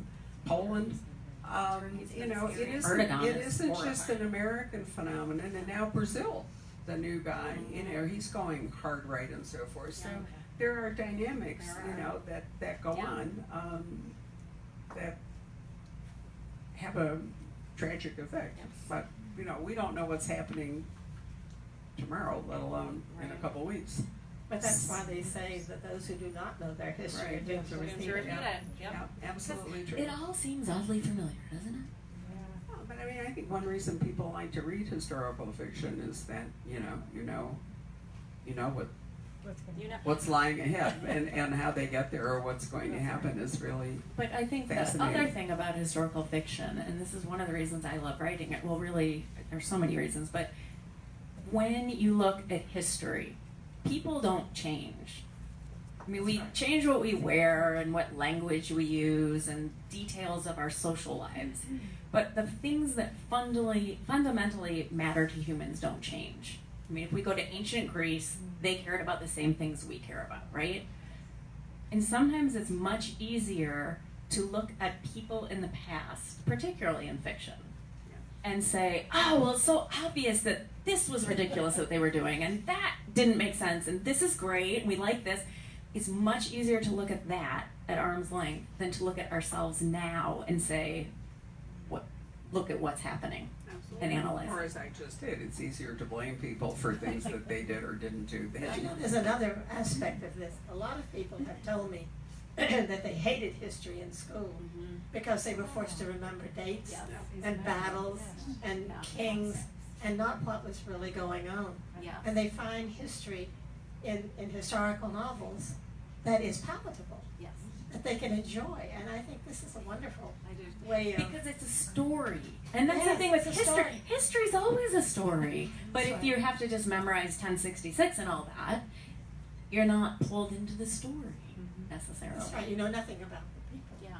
Speaker 1: Poland.
Speaker 3: Turkey's been serious.
Speaker 1: It
Speaker 3: Erdogan is
Speaker 1: isn't just
Speaker 3: horrifying.
Speaker 1: an American phenomenon, and now Brazil, the new guy, he's going hard right and so forth. So
Speaker 3: Yeah.
Speaker 1: there are dynamics,
Speaker 3: There are.
Speaker 1: that go
Speaker 3: Yeah.
Speaker 1: on that have a tragic effect.
Speaker 3: Yeah.
Speaker 1: But we don't know what's happening tomorrow, let alone in a
Speaker 3: Right.
Speaker 1: couple weeks.
Speaker 2: But that's why they say that those who do not know their history are
Speaker 1: Right.
Speaker 2: doomed to repeat it.
Speaker 1: Yeah, absolutely true.
Speaker 3: It all seems oddly familiar, doesn't it?
Speaker 1: Well, but I mean, I think one reason people like to read historical fiction is that you know what's lying ahead and how they get there or what's going to happen is really
Speaker 3: But I think the
Speaker 1: fascinating.
Speaker 3: other thing about historical fiction, and this is one of the reasons I love writing it, well, really, there's so many reasons, but when you look at history, people don't change. I mean, we change what we wear and what language we use and details of our social lives, but the things that fundamentally matter to humans don't change. I mean, if we go to ancient Greece, they cared about the same things we care about, right? And sometimes it's much easier to look at people in the past, particularly in fiction, and say, oh, well, it's so obvious that this was ridiculous that they were doing, and that didn't make sense, and this is great, and we like this. It's much easier to look at that at arm's length than to look at ourselves now and say, look at what's happening. And analyze
Speaker 1: Or
Speaker 3: it.
Speaker 1: as I just did, it's easier to blame people for things that they did or didn't do.
Speaker 2: But there's another aspect of this. A lot of people have told me that they hated history in school because they were forced to remember dates and battles and
Speaker 3: Yeah.
Speaker 2: kings and not what was really going on.
Speaker 3: Yeah.
Speaker 2: And they find history in historical novels that is palatable,
Speaker 3: Yes.
Speaker 2: that they can enjoy. And I think this is a wonderful way of...
Speaker 3: Because it's a story. And that's the
Speaker 2: Yes,
Speaker 3: thing with
Speaker 2: it's a
Speaker 3: history.
Speaker 2: story.
Speaker 3: History's always a story. But
Speaker 2: That's
Speaker 3: if
Speaker 2: right.
Speaker 3: you have to just memorize 1066 and all that, you're not pulled into the story necessarily.
Speaker 2: That's right, you know nothing about the people.
Speaker 3: Yeah.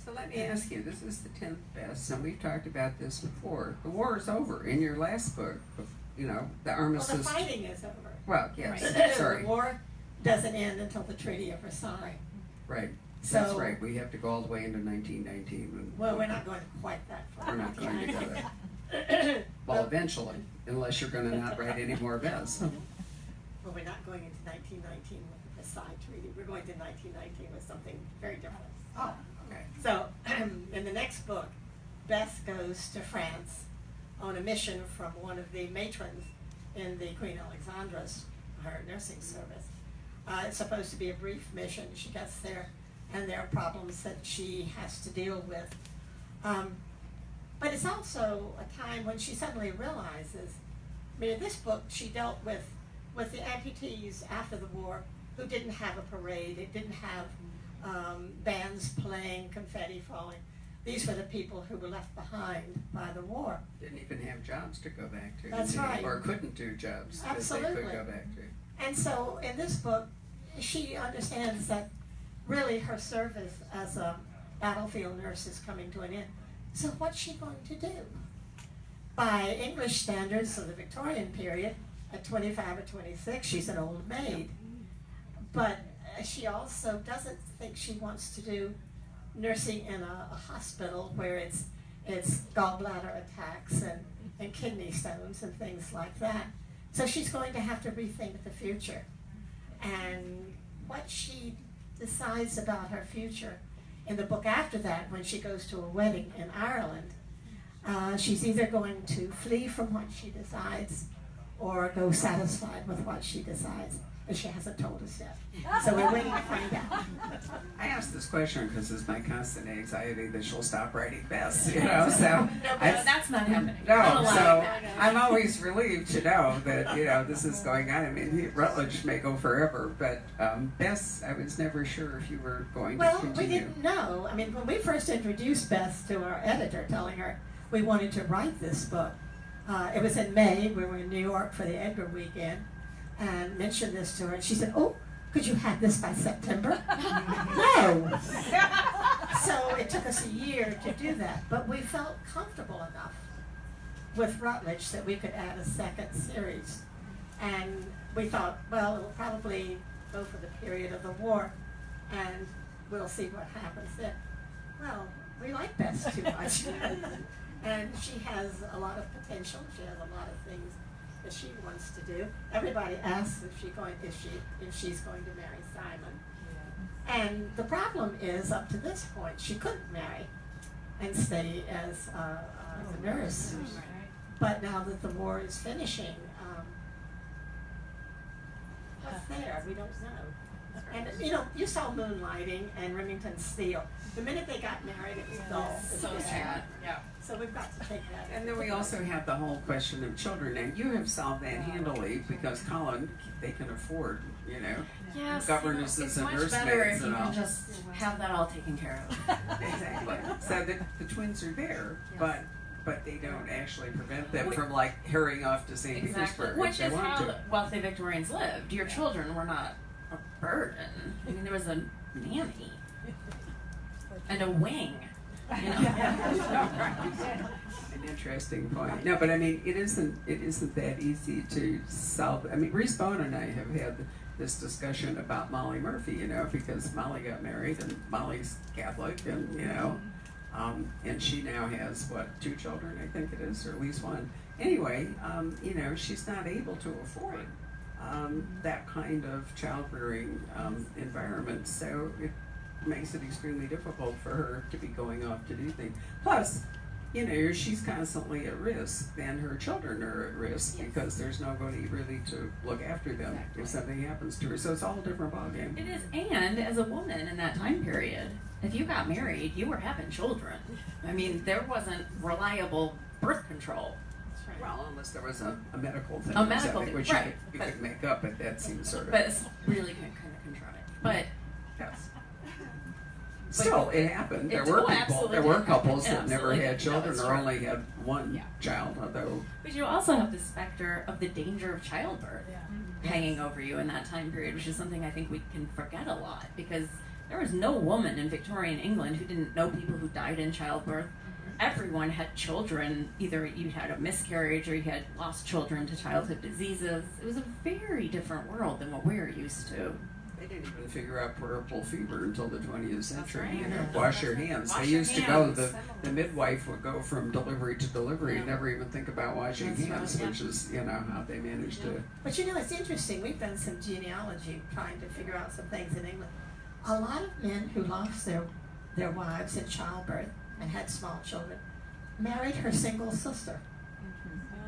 Speaker 1: So let me ask you, this is the 10th best, and we've talked about this before. The war is over. In your last book, the
Speaker 2: Well,
Speaker 1: armistice.
Speaker 2: the fighting is over.
Speaker 1: Well, yes,
Speaker 3: Right.
Speaker 1: sorry.
Speaker 2: The war doesn't end until the Treaty of Versailles.
Speaker 1: Right.
Speaker 2: So-
Speaker 1: That's right. We have to go all the way into 1919.
Speaker 2: Well, we're not going quite that far.
Speaker 1: We're not going to go there. Well, eventually, unless you're going to not write any more Bess.
Speaker 2: Well, we're not going into 1919 with the Versailles Treaty. We're going to 1919 with something very different.
Speaker 1: Oh, okay.
Speaker 2: So, in the next book, Beth goes to France on a mission from one of the matrons in the Queen Alexandra's, her nursing service. It's supposed to be a brief mission. She gets there, and there are problems that she has to deal with. But it's also a time when she suddenly realizes, I mean, in this book, she dealt with the amputees after the war who didn't have a parade. It didn't have bands playing, confetti falling. These were the people who were left behind by the war.
Speaker 1: Didn't even have jobs to go back to.
Speaker 2: That's right.
Speaker 1: Or couldn't do jobs that they
Speaker 2: Absolutely.
Speaker 1: could go back to.
Speaker 2: And so in this book, she understands that really her service as a battlefield nurse is coming to an end. So what's she going to do? By English standards of the Victorian period, at 25 or 26, she's an old maid. But she also doesn't think she wants to do nursing in a hospital where it's gallbladder attacks and kidney stones and things like that. So she's going to have to rethink the future. And what she decides about her future in the book after that, when she goes to a wedding in Ireland, she's either going to flee from what she decides or go satisfied with what she decides. And she hasn't told us yet. So we're waiting to find out.
Speaker 1: I asked this question because it's my constant anxiety that she'll stop writing Bess, you know, so.
Speaker 3: That's not happening.
Speaker 1: No,
Speaker 3: Not
Speaker 1: so
Speaker 3: allowed.
Speaker 1: I'm always relieved to know that, you know, this is going on. I mean, Rutledge may go forever, but Bess, I was never sure if you were going to
Speaker 2: Well,
Speaker 1: continue.
Speaker 2: we didn't know. I mean, when we first introduced Beth to our editor, telling her we wanted to write this book, it was in May. We were in New York for the Edgar weekend, and mentioned this to her, and she said, "Oh, could you have this by September?" No. So it took us a year to do that, but we felt comfortable enough with Rutledge that we could add a second series. And we thought, well, it'll probably go for the period of the war, and we'll see what happens then. Well, we like Bess too much. And she has a lot of potential. She has a lot of things that she wants to do. Everybody asks if she's going to marry Simon. And the problem is, up to this point, she couldn't marry and stay as a nurse. But now that the war is finishing, what's there? We don't know. And you know, you saw Moonlighting and Remington Steele. The minute they got married, it was dull.
Speaker 3: So sad. Yeah.
Speaker 2: So we've got to take that.
Speaker 1: And then we also have the whole question of children, and you have solved that handily because Colin, they can afford, you know,
Speaker 3: Yes,
Speaker 1: governesses
Speaker 3: it's
Speaker 1: and
Speaker 3: much
Speaker 1: nursemaids
Speaker 3: better if you
Speaker 1: and all.
Speaker 3: can just have that all taken care of.
Speaker 1: Exactly. So the twins are there,
Speaker 2: Yes.
Speaker 1: but they don't actually prevent them from like hurrying off to St. Petersburg
Speaker 3: Which
Speaker 1: if they
Speaker 3: is
Speaker 1: want
Speaker 3: how
Speaker 1: to.
Speaker 3: wealthy Victorians lived. Your children were not a burden. I mean, there was a nanny and a wing. You know?
Speaker 1: An interesting point. No, but I mean, it isn't that easy to solve. I mean, Reese Bone and I have had this discussion about Molly Murphy, you know, because Molly got married and Molly's Catholic, and you know, and she now has what, 2 children, I think it is, or at least one. Anyway, you know, she's not able to afford that kind of child-rearing environment, so it makes it extremely difficult for her to be going off to do things. Plus, you know, she's constantly at risk, and her children are at risk because there's nobody really to look after them if something happens to her. So it's all a different ballgame.
Speaker 3: It is, and as a woman in that time period, if you got married, you were having children. I mean, there wasn't reliable birth control.
Speaker 2: That's right.
Speaker 1: Well, unless there was a medical thing
Speaker 3: A
Speaker 1: or
Speaker 3: medical
Speaker 1: something,
Speaker 3: thing,
Speaker 1: which
Speaker 3: right,
Speaker 1: you
Speaker 3: but-
Speaker 1: could make up, but that seems sort of...
Speaker 3: But it's really kind of contrived. But
Speaker 1: Yes. Still, it happened. There
Speaker 3: It-
Speaker 1: were
Speaker 3: oh,
Speaker 1: people,
Speaker 3: absolutely
Speaker 1: there were
Speaker 3: did.
Speaker 1: couples that never
Speaker 3: Absolutely.
Speaker 1: had children
Speaker 3: No,
Speaker 1: or
Speaker 3: it's
Speaker 1: only had one
Speaker 3: Yeah.
Speaker 1: child, although...
Speaker 3: But you also have the specter of the danger of childbirth hanging over you in that time period, which is something I think we can forget a lot, because there was no woman in Victorian England who didn't know people who died in childbirth. Everyone had children. Either you had a miscarriage or you had lost children to childhood diseases. It was a very different world than what we're used to.
Speaker 1: They didn't even figure out puerperal fever until the 20th century.
Speaker 3: right.
Speaker 1: You know, wash your hands.
Speaker 3: Wash
Speaker 1: They
Speaker 3: your
Speaker 1: used to go,
Speaker 3: hands.
Speaker 1: the midwife would go from delivery to delivery and never even think about washing
Speaker 3: That's
Speaker 1: hands,
Speaker 3: right,
Speaker 1: which is, you know, how they managed to.
Speaker 2: But you know, it's interesting. We've done some genealogy trying to figure out some things in England. A lot of men who lost their wives in childbirth and had small children married her single sister.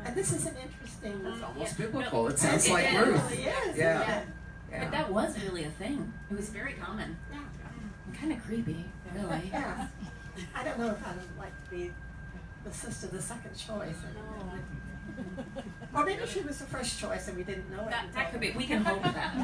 Speaker 2: And this is an interesting.
Speaker 1: It's almost
Speaker 3: Yeah.
Speaker 1: biblical.
Speaker 3: No,
Speaker 1: it sounds
Speaker 3: it
Speaker 1: like
Speaker 3: is.
Speaker 1: Ruth.
Speaker 2: It really is,
Speaker 1: Yeah.
Speaker 2: isn't it?
Speaker 1: Yeah.
Speaker 3: But that was really a thing. It was very common.
Speaker 2: Yeah.
Speaker 3: And kind of creepy, really.
Speaker 2: Yeah. I don't know if I would like to be the sister, the second choice. Or maybe she was the first choice and we didn't know it.
Speaker 3: That could be.
Speaker 2: until-
Speaker 3: We can hope that.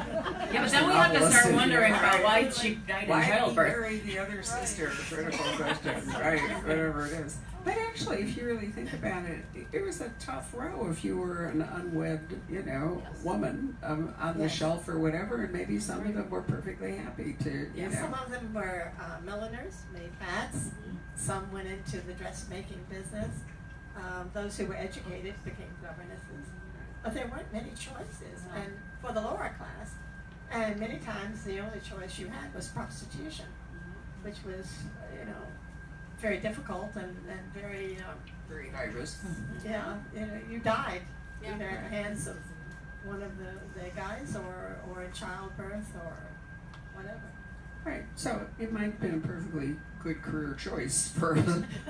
Speaker 3: Yeah, but then we have to
Speaker 1: Novelist
Speaker 3: start
Speaker 1: in
Speaker 3: wondering
Speaker 1: here,
Speaker 3: about
Speaker 1: right?
Speaker 3: why she died in
Speaker 1: Why did he
Speaker 3: childbirth.
Speaker 1: marry the other sister? Critical question, right? Whatever it is. But actually, if you really think about it, it was a tough row if you were an unwed, you know, woman on the
Speaker 2: Yes.
Speaker 1: shelf or whatever, and maybe some of them were perfectly happy to, you
Speaker 2: Yeah,
Speaker 1: know.
Speaker 2: some of them were milliners, made hats. Some went into the dressmaking business. Those who were educated became governesses. But there weren't many choices, and for the lower class, and many times the only choice you had was prostitution, which was, you know, very difficult and very,
Speaker 1: Very high risk.
Speaker 2: yeah, you know, you died
Speaker 3: Yeah.
Speaker 2: either at the hands of one of the guys or in childbirth or whatever.
Speaker 1: Right. So it might have been a perfectly good career choice for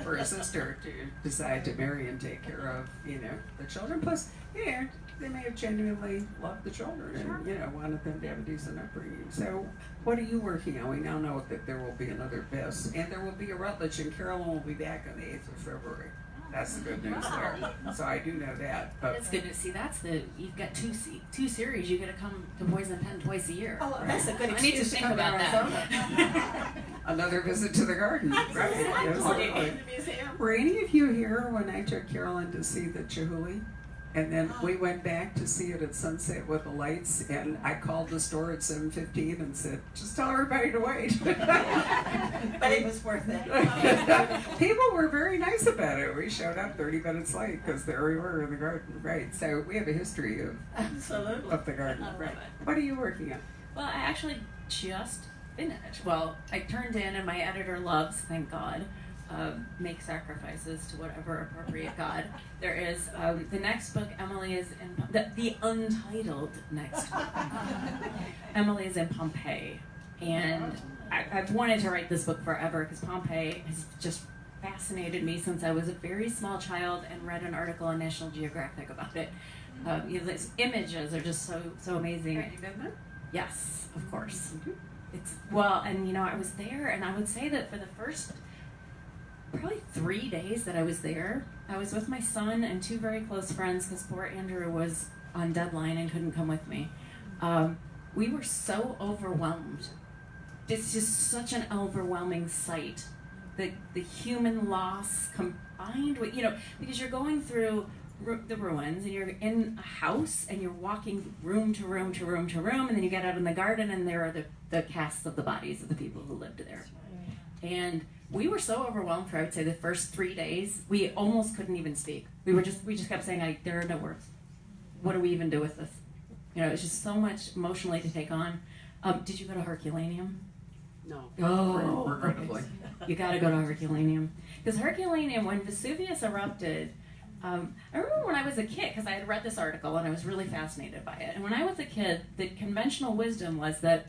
Speaker 1: for a sister to decide to marry and take care of, you know, the children. Plus, yeah, they may have genuinely loved the children and, you know, wanted them to have a decent upbringing. So what are you working on? We now know that there will be another BIS and there will be a Rutledge, and Carolyn will be back on the 8th of February. That's the good news there. So I do know that. But
Speaker 3: That's good to see. You've got two series. You get to come to Poison Pen twice a year.
Speaker 2: Oh, that's a good
Speaker 3: I need to
Speaker 2: excuse
Speaker 3: think
Speaker 2: come to
Speaker 3: about
Speaker 2: Arizona.
Speaker 3: that.
Speaker 1: another visit to the garden. Right. Absolutely.
Speaker 2: The museum.
Speaker 1: Were any of you here when I took Carolyn to see the Chihuly? And then we went back to see it at sunset with the lights, and I called the store at 7:15 and said, just tell everybody to wait.
Speaker 2: But it was worth it.
Speaker 1: People were very nice about it. We showed up 30 minutes late because there we were in the garden. Right, so we have a history
Speaker 2: Absolutely.
Speaker 1: of the garden.
Speaker 3: I love
Speaker 1: Right.
Speaker 3: it.
Speaker 1: What are you working on?
Speaker 3: Well, I actually just finished. Well, I turned in, and my editor loves, thank God, make sacrifices to whatever appropriate God there is. The next book, Emily is in the untitled next book. Emily is in Pompeii, and I've wanted to write this book forever because Pompeii has just fascinated me since I was a very small child and read an article in National Geographic about it. These images are just so amazing.
Speaker 1: Have you been there?
Speaker 3: Yes, of course.
Speaker 1: Mhm.
Speaker 3: It's well, and you know, I was there, and I would say that for the first probably 3 days that I was there, I was with my son and two very close friends because poor Andrew was on deadline and couldn't come with me. We were so overwhelmed. It's just such an overwhelming sight. The human loss combined with, you know, because you're going through the ruins and you're in a house and you're walking room to room to room to room, and then you get out in the garden and there are the casts of the bodies of the people who lived there. And we were so overwhelmed for, I would say, the first 3 days, we almost couldn't even speak. We just kept saying, there are no words. What do we even do with this? You know, it's just so much emotionally to take on. Did you go to Herculaneum?
Speaker 1: No.
Speaker 3: Oh,
Speaker 1: Regrettably.
Speaker 3: you got to go to Herculaneum. Because Herculaneum, when Vesuvius erupted, I remember when I was a kid, because I had read this article and I was really fascinated by it. And when I was a kid, the conventional wisdom was that,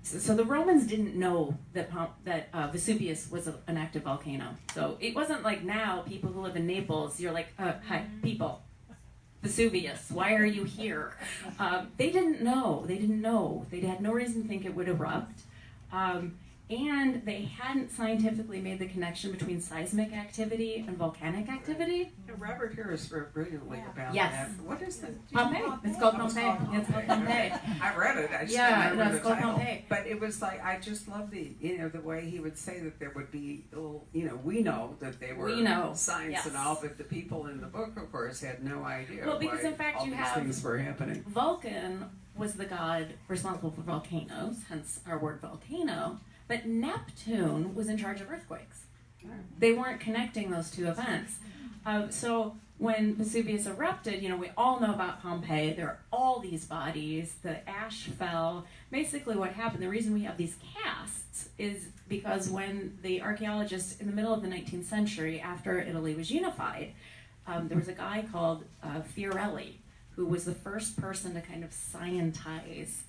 Speaker 3: so the Romans didn't know that Vesuvius was an active volcano. So it wasn't like now, people who live in Naples, you're like, hi, people. Vesuvius, why are you here? They didn't know. They had no reason to think it would erupt. And they hadn't scientifically made the connection between seismic activity and volcanic activity.
Speaker 1: Robert Harris wrote brilliantly about
Speaker 3: Yes.
Speaker 1: that. What is the
Speaker 3: Pompeii. It's called Pompeii. It's called Pompeii.
Speaker 1: I read it. I just
Speaker 3: Yeah,
Speaker 1: didn't remember
Speaker 3: no, it's
Speaker 1: the
Speaker 3: called
Speaker 1: title.
Speaker 3: Pompeii.
Speaker 1: But it was like I just love the way he would say that there would be we know that they were science
Speaker 3: yes.
Speaker 1: and all, but the people in the book, of course, had no idea.
Speaker 3: Well, because
Speaker 1: why
Speaker 3: in fact
Speaker 1: all
Speaker 3: you
Speaker 1: these
Speaker 3: have
Speaker 1: things were happening.
Speaker 3: Vulcan was the god responsible for volcanoes, hence our word volcano. But Neptune was in charge of earthquakes. They weren't connecting those two events. So when Vesuvius erupted, we all know about Pompeii. There are all these bodies. The ash fell. Basically what happened, the reason we have these casts is because when the archaeologists in the middle of the 19th century, after Italy was unified, there was a guy called Fiorelli, who was the first person to kind of scientize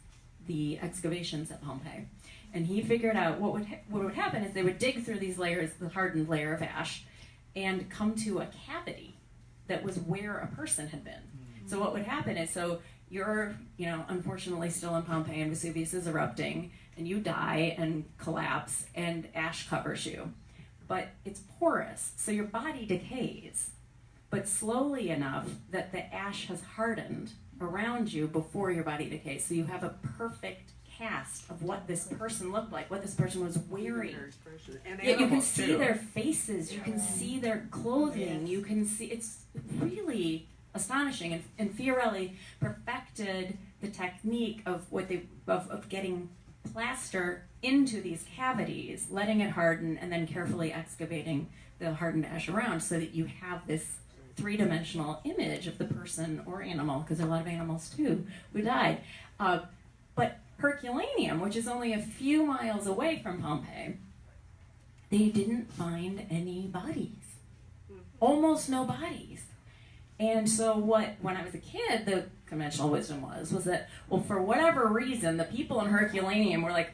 Speaker 3: the excavations at Pompeii. And he figured out what would happen is they would dig through these layers, the hardened layer of ash, and come to a cavity that was where a person had been. So what would happen is, so you're, unfortunately still in Pompeii and Vesuvius is erupting, and you die and collapse, and ash covers you. But it's porous, so your body decays, but slowly enough that the ash has hardened around you before your body decays. So you have a perfect cast of what this person looked like, what this person was wearing. Yeah, you can see their faces, you can see their clothing, you can see, it's really astonishing. And Fiorelli perfected the technique of of getting plaster into these cavities, letting it harden, and then carefully excavating the hardened ash around so that you have this three-dimensional image of the person or animal, because there are a lot of animals too who died. But Herculaneum, which is only a few miles away from Pompeii, they didn't find any bodies. Almost no bodies. And so when I was a kid, the conventional wisdom was that, well, for whatever reason, the people in Herculaneum were like,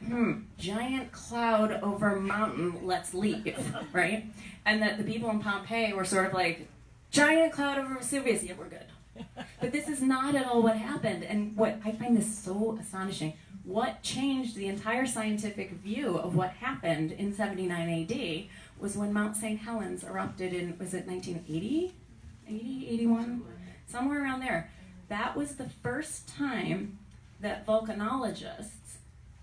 Speaker 3: giant cloud over mountain, let's leave, right? And that the people in Pompeii were sort of like, giant cloud over Vesuvius, yeah, we're good. But this is not at all what happened. And what I find this so astonishing, what changed the entire scientific view of what happened in 79 AD was when Mount St. Helens erupted in, was it 1980? 80, 81? Somewhere around there. That was the first time that volcanologists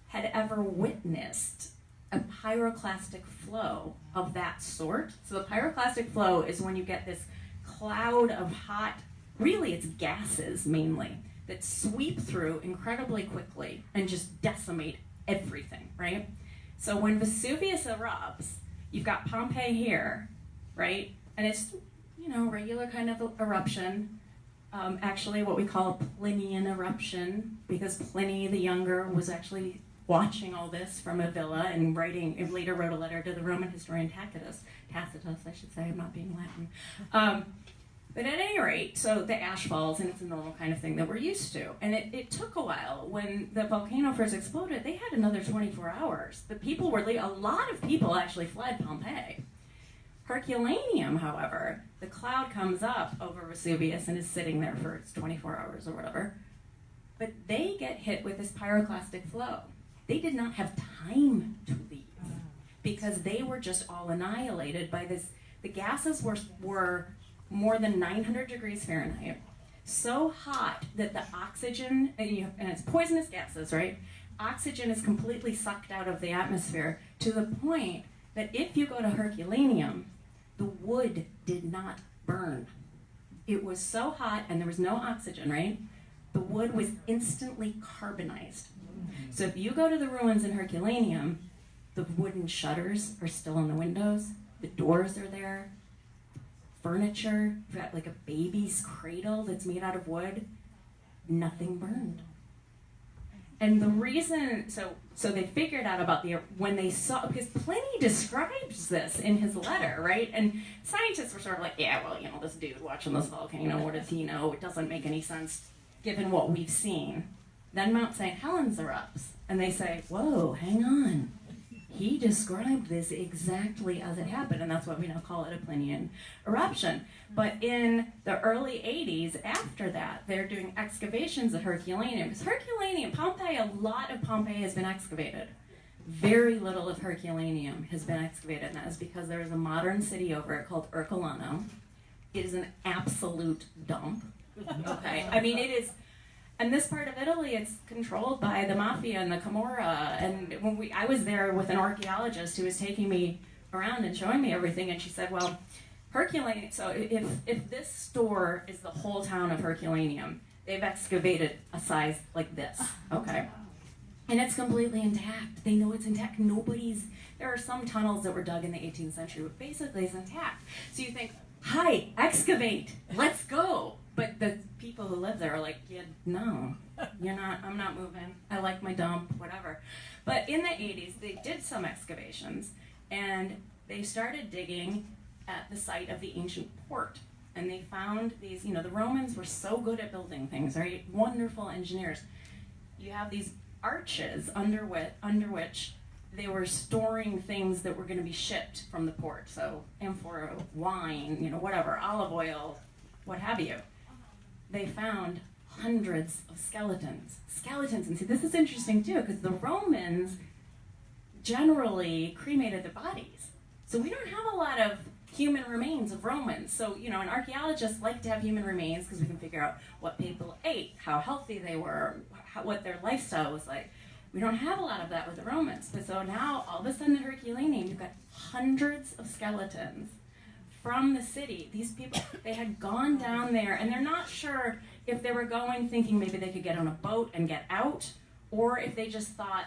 Speaker 3: had ever witnessed a pyroclastic flow of that sort. So the pyroclastic flow is when you get this cloud of hot, really it's gases mainly, that sweep through incredibly quickly and just decimate everything, right? So when Vesuvius erupts, you've got Pompeii here, right? And it's, regular kind of eruption. Actually what we call a Plinian eruption, because Pliny the Younger was actually watching all this from a villa and later wrote a letter to the Roman historian Tacitus, I should say, I'm not being Latin. But at any rate, so the ash falls, and it's a normal kind of thing that we're used to. And it took a while. When the volcano first exploded, they had another 24 hours. A lot of people actually fled Pompeii. Herculaneum, however, the cloud comes up over Vesuvius and is sitting there for its 24 hours or whatever. But they get hit with this pyroclastic flow. They did not have time to leave because they were just all annihilated by this. The gases were more than 900 degrees Fahrenheit, so hot that the oxygen, and it's poisonous gases, right? Oxygen is completely sucked out of the atmosphere to the point that if you go to Herculaneum, the wood did not burn. It was so hot and there was no oxygen, right? The wood was instantly carbonized. So if you go to the ruins in Herculaneum, the wooden shutters are still on the windows, the doors are there, furniture, you've got like a baby's cradle that's made out of wood, nothing burned. And the reason, so they figured out about when they saw, because Pliny describes this in his letter, right? And scientists were sort of like, yeah, well, this dude watching this volcano, what does he know? It doesn't make any sense given what we've seen. Then Mount St. Helens erupts, and they say, whoa, hang on. He described this exactly as it happened, and that's why we now call it a Plinian eruption. But in the early 80s, after that, they're doing excavations at Herculaneum. Because Herculaneum, Pompeii, a lot of Pompeii has been excavated. Very little of Herculaneum has been excavated, and that is because there is a modern city over it called Ercolano. It is an absolute dump. Okay, I mean, it is. And this part of Italy, it's controlled by the mafia and the Camorra. And when I was there with an archaeologist who was taking me around and showing me everything, and she said, well, Herculaneum, so if this store is the whole town of Herculaneum, they've excavated a size like this, okay? And it's completely intact. They know it's intact. There are some tunnels that were dug in the 18th century, but basically it's intact. So you think, hi, excavate, let's go. But the people who live there are like, yeah, no, I'm not moving. I like my dump, whatever. But in the 80s, they did some excavations, and they started digging at the site of the ancient port. And they found these, the Romans were so good at building things, right? Wonderful engineers. You have these arches under which they were storing things that were going to be shipped from the port. So amphora, wine, whatever, olive oil, what have you. They found hundreds of skeletons. And see, this is interesting too, because the Romans generally cremated the bodies. So we don't have a lot of human remains of Romans. So, and archaeologists like to have human remains because we can figure out what people ate, how healthy they were, what their lifestyle was like. We don't have a lot of that with the Romans. But so now, all of a sudden at Herculaneum, you've got hundreds of skeletons from the city. These people, they had gone down there, and they're not sure if they were going thinking maybe they could get on a boat and get out, or if they just thought,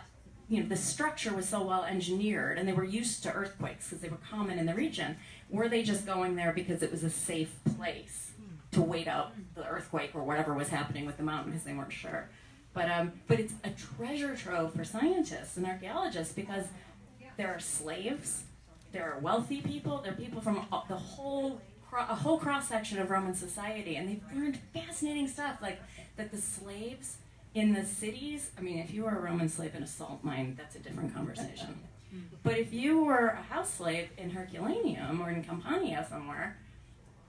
Speaker 3: the structure was so well engineered and they were used to earthquakes because they were common in the region. Were they just going there because it was a safe place to wait out the earthquake or whatever was happening with the mountain because they weren't sure? But it's a treasure trove for scientists and archaeologists because there are slaves, there are wealthy people, there are people from a whole cross-section of Roman society, and they've learned fascinating stuff, like that the slaves in the cities, if you were a Roman slave in a salt mine, that's a different conversation. But if you were a house slave in Herculaneum or in Campania somewhere,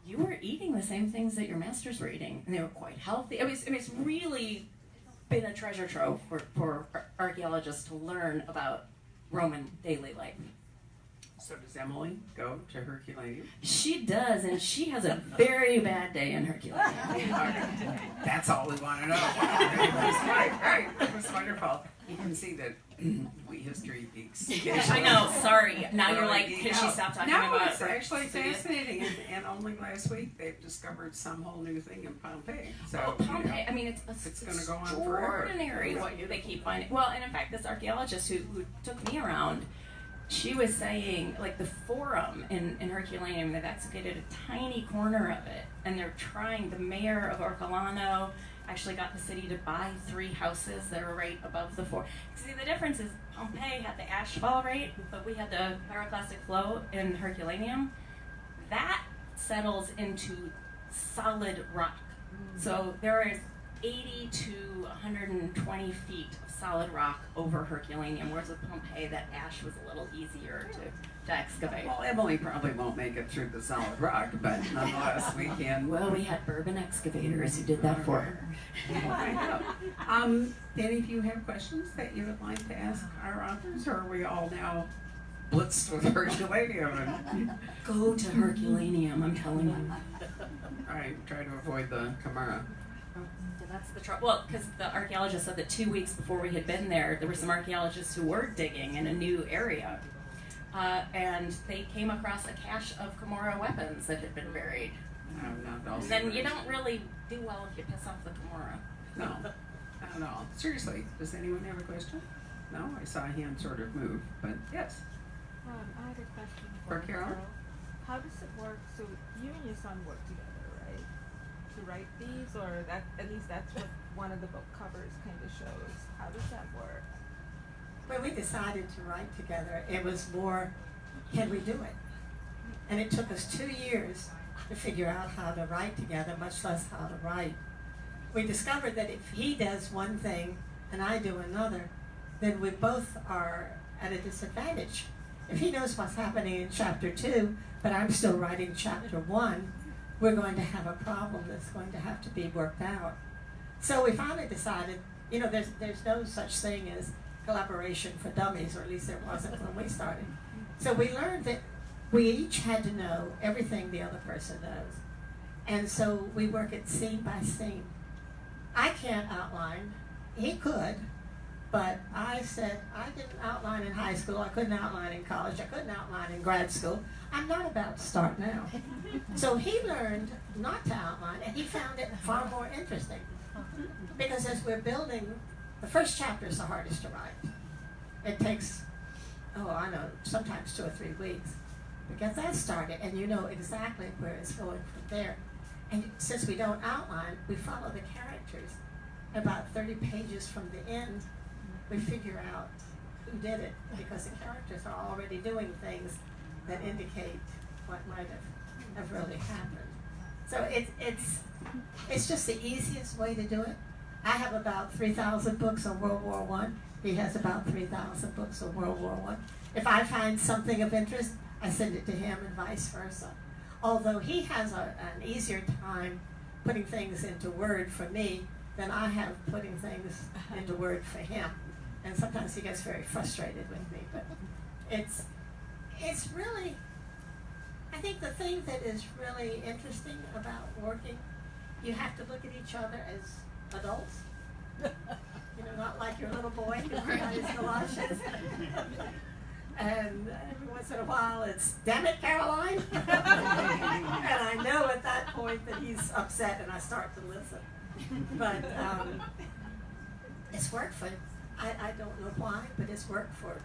Speaker 3: you were eating the same things that your masters were eating, and they were quite healthy. It's really been a treasure trove for archaeologists to learn about Roman daily life.
Speaker 1: So does Emily go to Herculaneum?
Speaker 3: She does, and she has a very bad day in Herculaneum.
Speaker 1: That's all we want to know. Right. It was wonderful. You can see that we history geeks.
Speaker 3: I know, sorry. Now you're like, can she stop talking about it?
Speaker 1: No, it's actually fascinating. And only last week they've discovered some whole new thing in Pompeii. So
Speaker 3: Pompeii,
Speaker 1: it's going to go on forever.
Speaker 3: Extraordinary what they keep finding. Well, and in fact, this archaeologist who took me around, she was saying, like, the Forum in Herculaneum, they've excavated a tiny corner of it, and the mayor of Orcolano actually got the city to buy 3 houses that are right above the Forum. See, the difference is Pompeii had the ashfall rate, but we had the pyroclastic flow in Herculaneum. That settles into solid rock. So there is 80 to 120 feet of solid rock over Herculaneum, whereas with Pompeii, that ash was a little easier to excavate.
Speaker 1: Well, Emily probably won't make it through the solid rock, but nonetheless, we can.
Speaker 3: Well, we had bourbon excavators who did that for her.
Speaker 1: Any of you have questions that you would like to ask our authors, or are we all now blitzed with Herculaneum?
Speaker 3: Go to Herculaneum, I'm telling you.
Speaker 1: All right, try to avoid the Camara.
Speaker 3: That's the trouble. Well, because the archaeologist said that 2 weeks before we had been there were some archaeologists who were digging in a new area. And they came across a cache of Camorra weapons that had been buried. And then you don't really do well if you piss off the Camorra.
Speaker 1: No, not at all. Seriously, does anyone have a question? No? I saw a hand sort of move, but yes.
Speaker 5: I had a question
Speaker 1: For Carol?
Speaker 5: How does it work? So you and your son work together, right? To write these, or that at least that's what one of the book covers kind of shows. How does that work?
Speaker 2: When we decided to write together, it was more, can we do it? And it took us 2 years to figure out how to write together, much less how to write. We discovered that if he does one thing and I do another, then we both are at a disadvantage. If he knows what's happening in chapter 2, but I'm still writing chapter 1, we're going to have a problem that's going to have to be worked out. So we finally decided, there's no such thing as collaboration for dummies, or at least there wasn't when we started. So we learned that we each had to know everything the other person does. And so we work it scene by scene. I can't outline. He could, but I said I didn't outline in high school. I couldn't outline in college. I couldn't outline in grad school. I'm not about to start now. So he learned not to outline, and he found it far more interesting. Because as we're building, the first chapter is the hardest to write. It takes, sometimes 2 or 3 weeks. to get that started, and you know exactly where it's going from there. And since we don't outline, we follow the characters. About 30 pages from the end, we figure out who did it, because the characters are already doing things that indicate what might have really happened. So it's just the easiest way to do it. I have about 3,000 books on World War One. He has about 3,000 books on World War One. If I find something of interest, I send it to him and vice versa. Although he has an easier time putting things into Word for me than I have putting things into Word for him. And sometimes he gets very frustrated with me, but it's really, I think the thing that is really interesting about working, you have to look at each other as adults. You know, not like your little boy who got his galoshes. And every once in a while it's, damn it, Caroline. And I know at that point that he's upset and I start to listen. But it's worked for, I don't know why, but it's worked for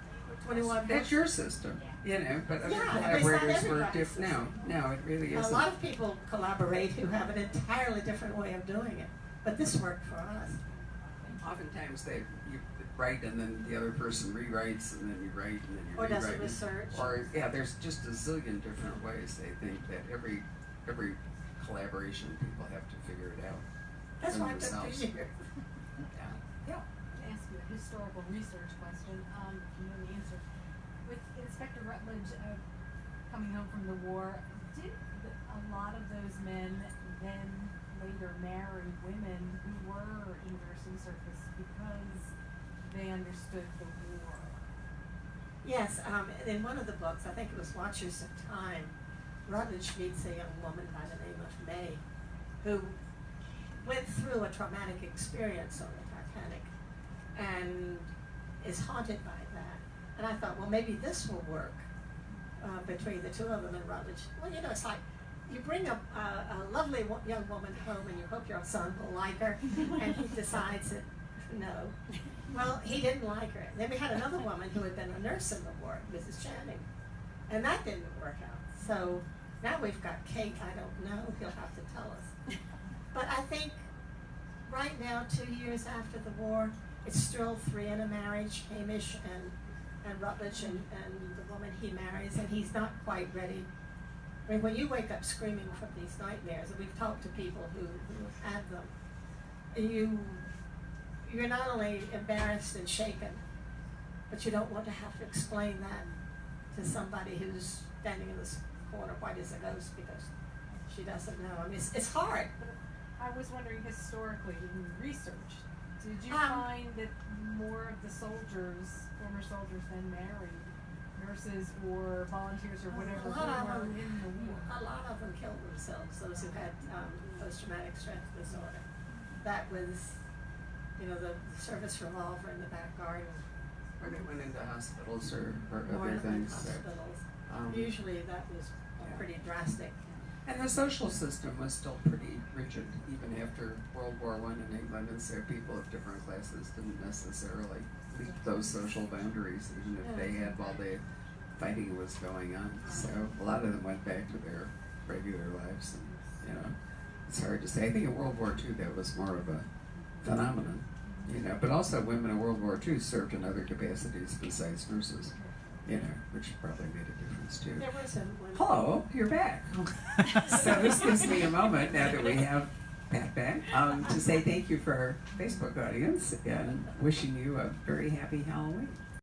Speaker 2: 21 books.
Speaker 1: That's your system, you know, but other
Speaker 2: Yeah, but it's not
Speaker 1: collaborators work
Speaker 2: everybody's
Speaker 1: different. No, it really
Speaker 2: A
Speaker 1: isn't.
Speaker 2: lot of people collaborate who have an entirely different way of doing it, but this worked for us.
Speaker 1: Oftentimes you write and then the other person rewrites and then you write and then you
Speaker 2: Or
Speaker 1: rewrite.
Speaker 2: does a research.
Speaker 1: Or there's just a zillion different ways. They think that every collaboration people have to figure it out.
Speaker 2: That's
Speaker 1: for
Speaker 2: why I took
Speaker 1: themselves.
Speaker 2: 2 years.
Speaker 1: Yeah.
Speaker 4: To ask you a historical research question, if you know the answer. With Inspector Rutledge coming home from the war, did a lot of those men then later marry women who were in nursing service because they understood the war?
Speaker 2: Yes, in one of the books, I think it was Watchers of Time, Rutledge meets a young woman by the name of May, who went through a traumatic experience on the Titanic and is haunted by that. And I thought, well, maybe this will work between the two of them and Rutledge. Well, you know, it's like you bring a lovely young woman home and you hope your son will like her, and he decides that no. Well, he didn't like her. Then we had another woman who had been a nurse in the war, Mrs. Channing, and that didn't work out. So now we've got Kate. I don't know. He'll have to tell us. But I think right now, 2 years after the war, it's still 3 in a marriage, Hamish and Rutledge and the woman he marries, and he's not quite ready. I mean, when you wake up screaming from these nightmares, and we've talked to people who have had them, you're not only embarrassed and shaken, but you don't want to have to explain that to somebody who's standing in this corner white as a ghost because she doesn't know. I mean, it's hard.
Speaker 4: I was wondering, historically, in research, did you find that more of the soldiers, former soldiers, then married nurses or volunteers or whatever who were in the war?
Speaker 2: A lot of them killed themselves, those who had post-traumatic stress disorder. That was, you know, the service revolver in the back garden.
Speaker 1: Or they went into hospitals or
Speaker 2: Or
Speaker 1: other
Speaker 2: in
Speaker 1: things.
Speaker 2: hospitals.
Speaker 1: Um,
Speaker 2: Usually that was pretty drastic.
Speaker 1: And the social system was still pretty rigid, even after World War I in England, and so people of different classes didn't necessarily leap those social boundaries, even if they had while the fighting was going on. So a lot of them went back to their regular lives, and you know, it's hard to say. I think in World War II that was more of a phenomenon, you know, but also women in World War II served in other capacities besides nurses, you know, which probably made a difference too.
Speaker 2: There was one.
Speaker 1: Hello, you're back. So this gives me a moment, now that we have Pat back, to say thank you for our Facebook audience and wishing you a very happy Halloween.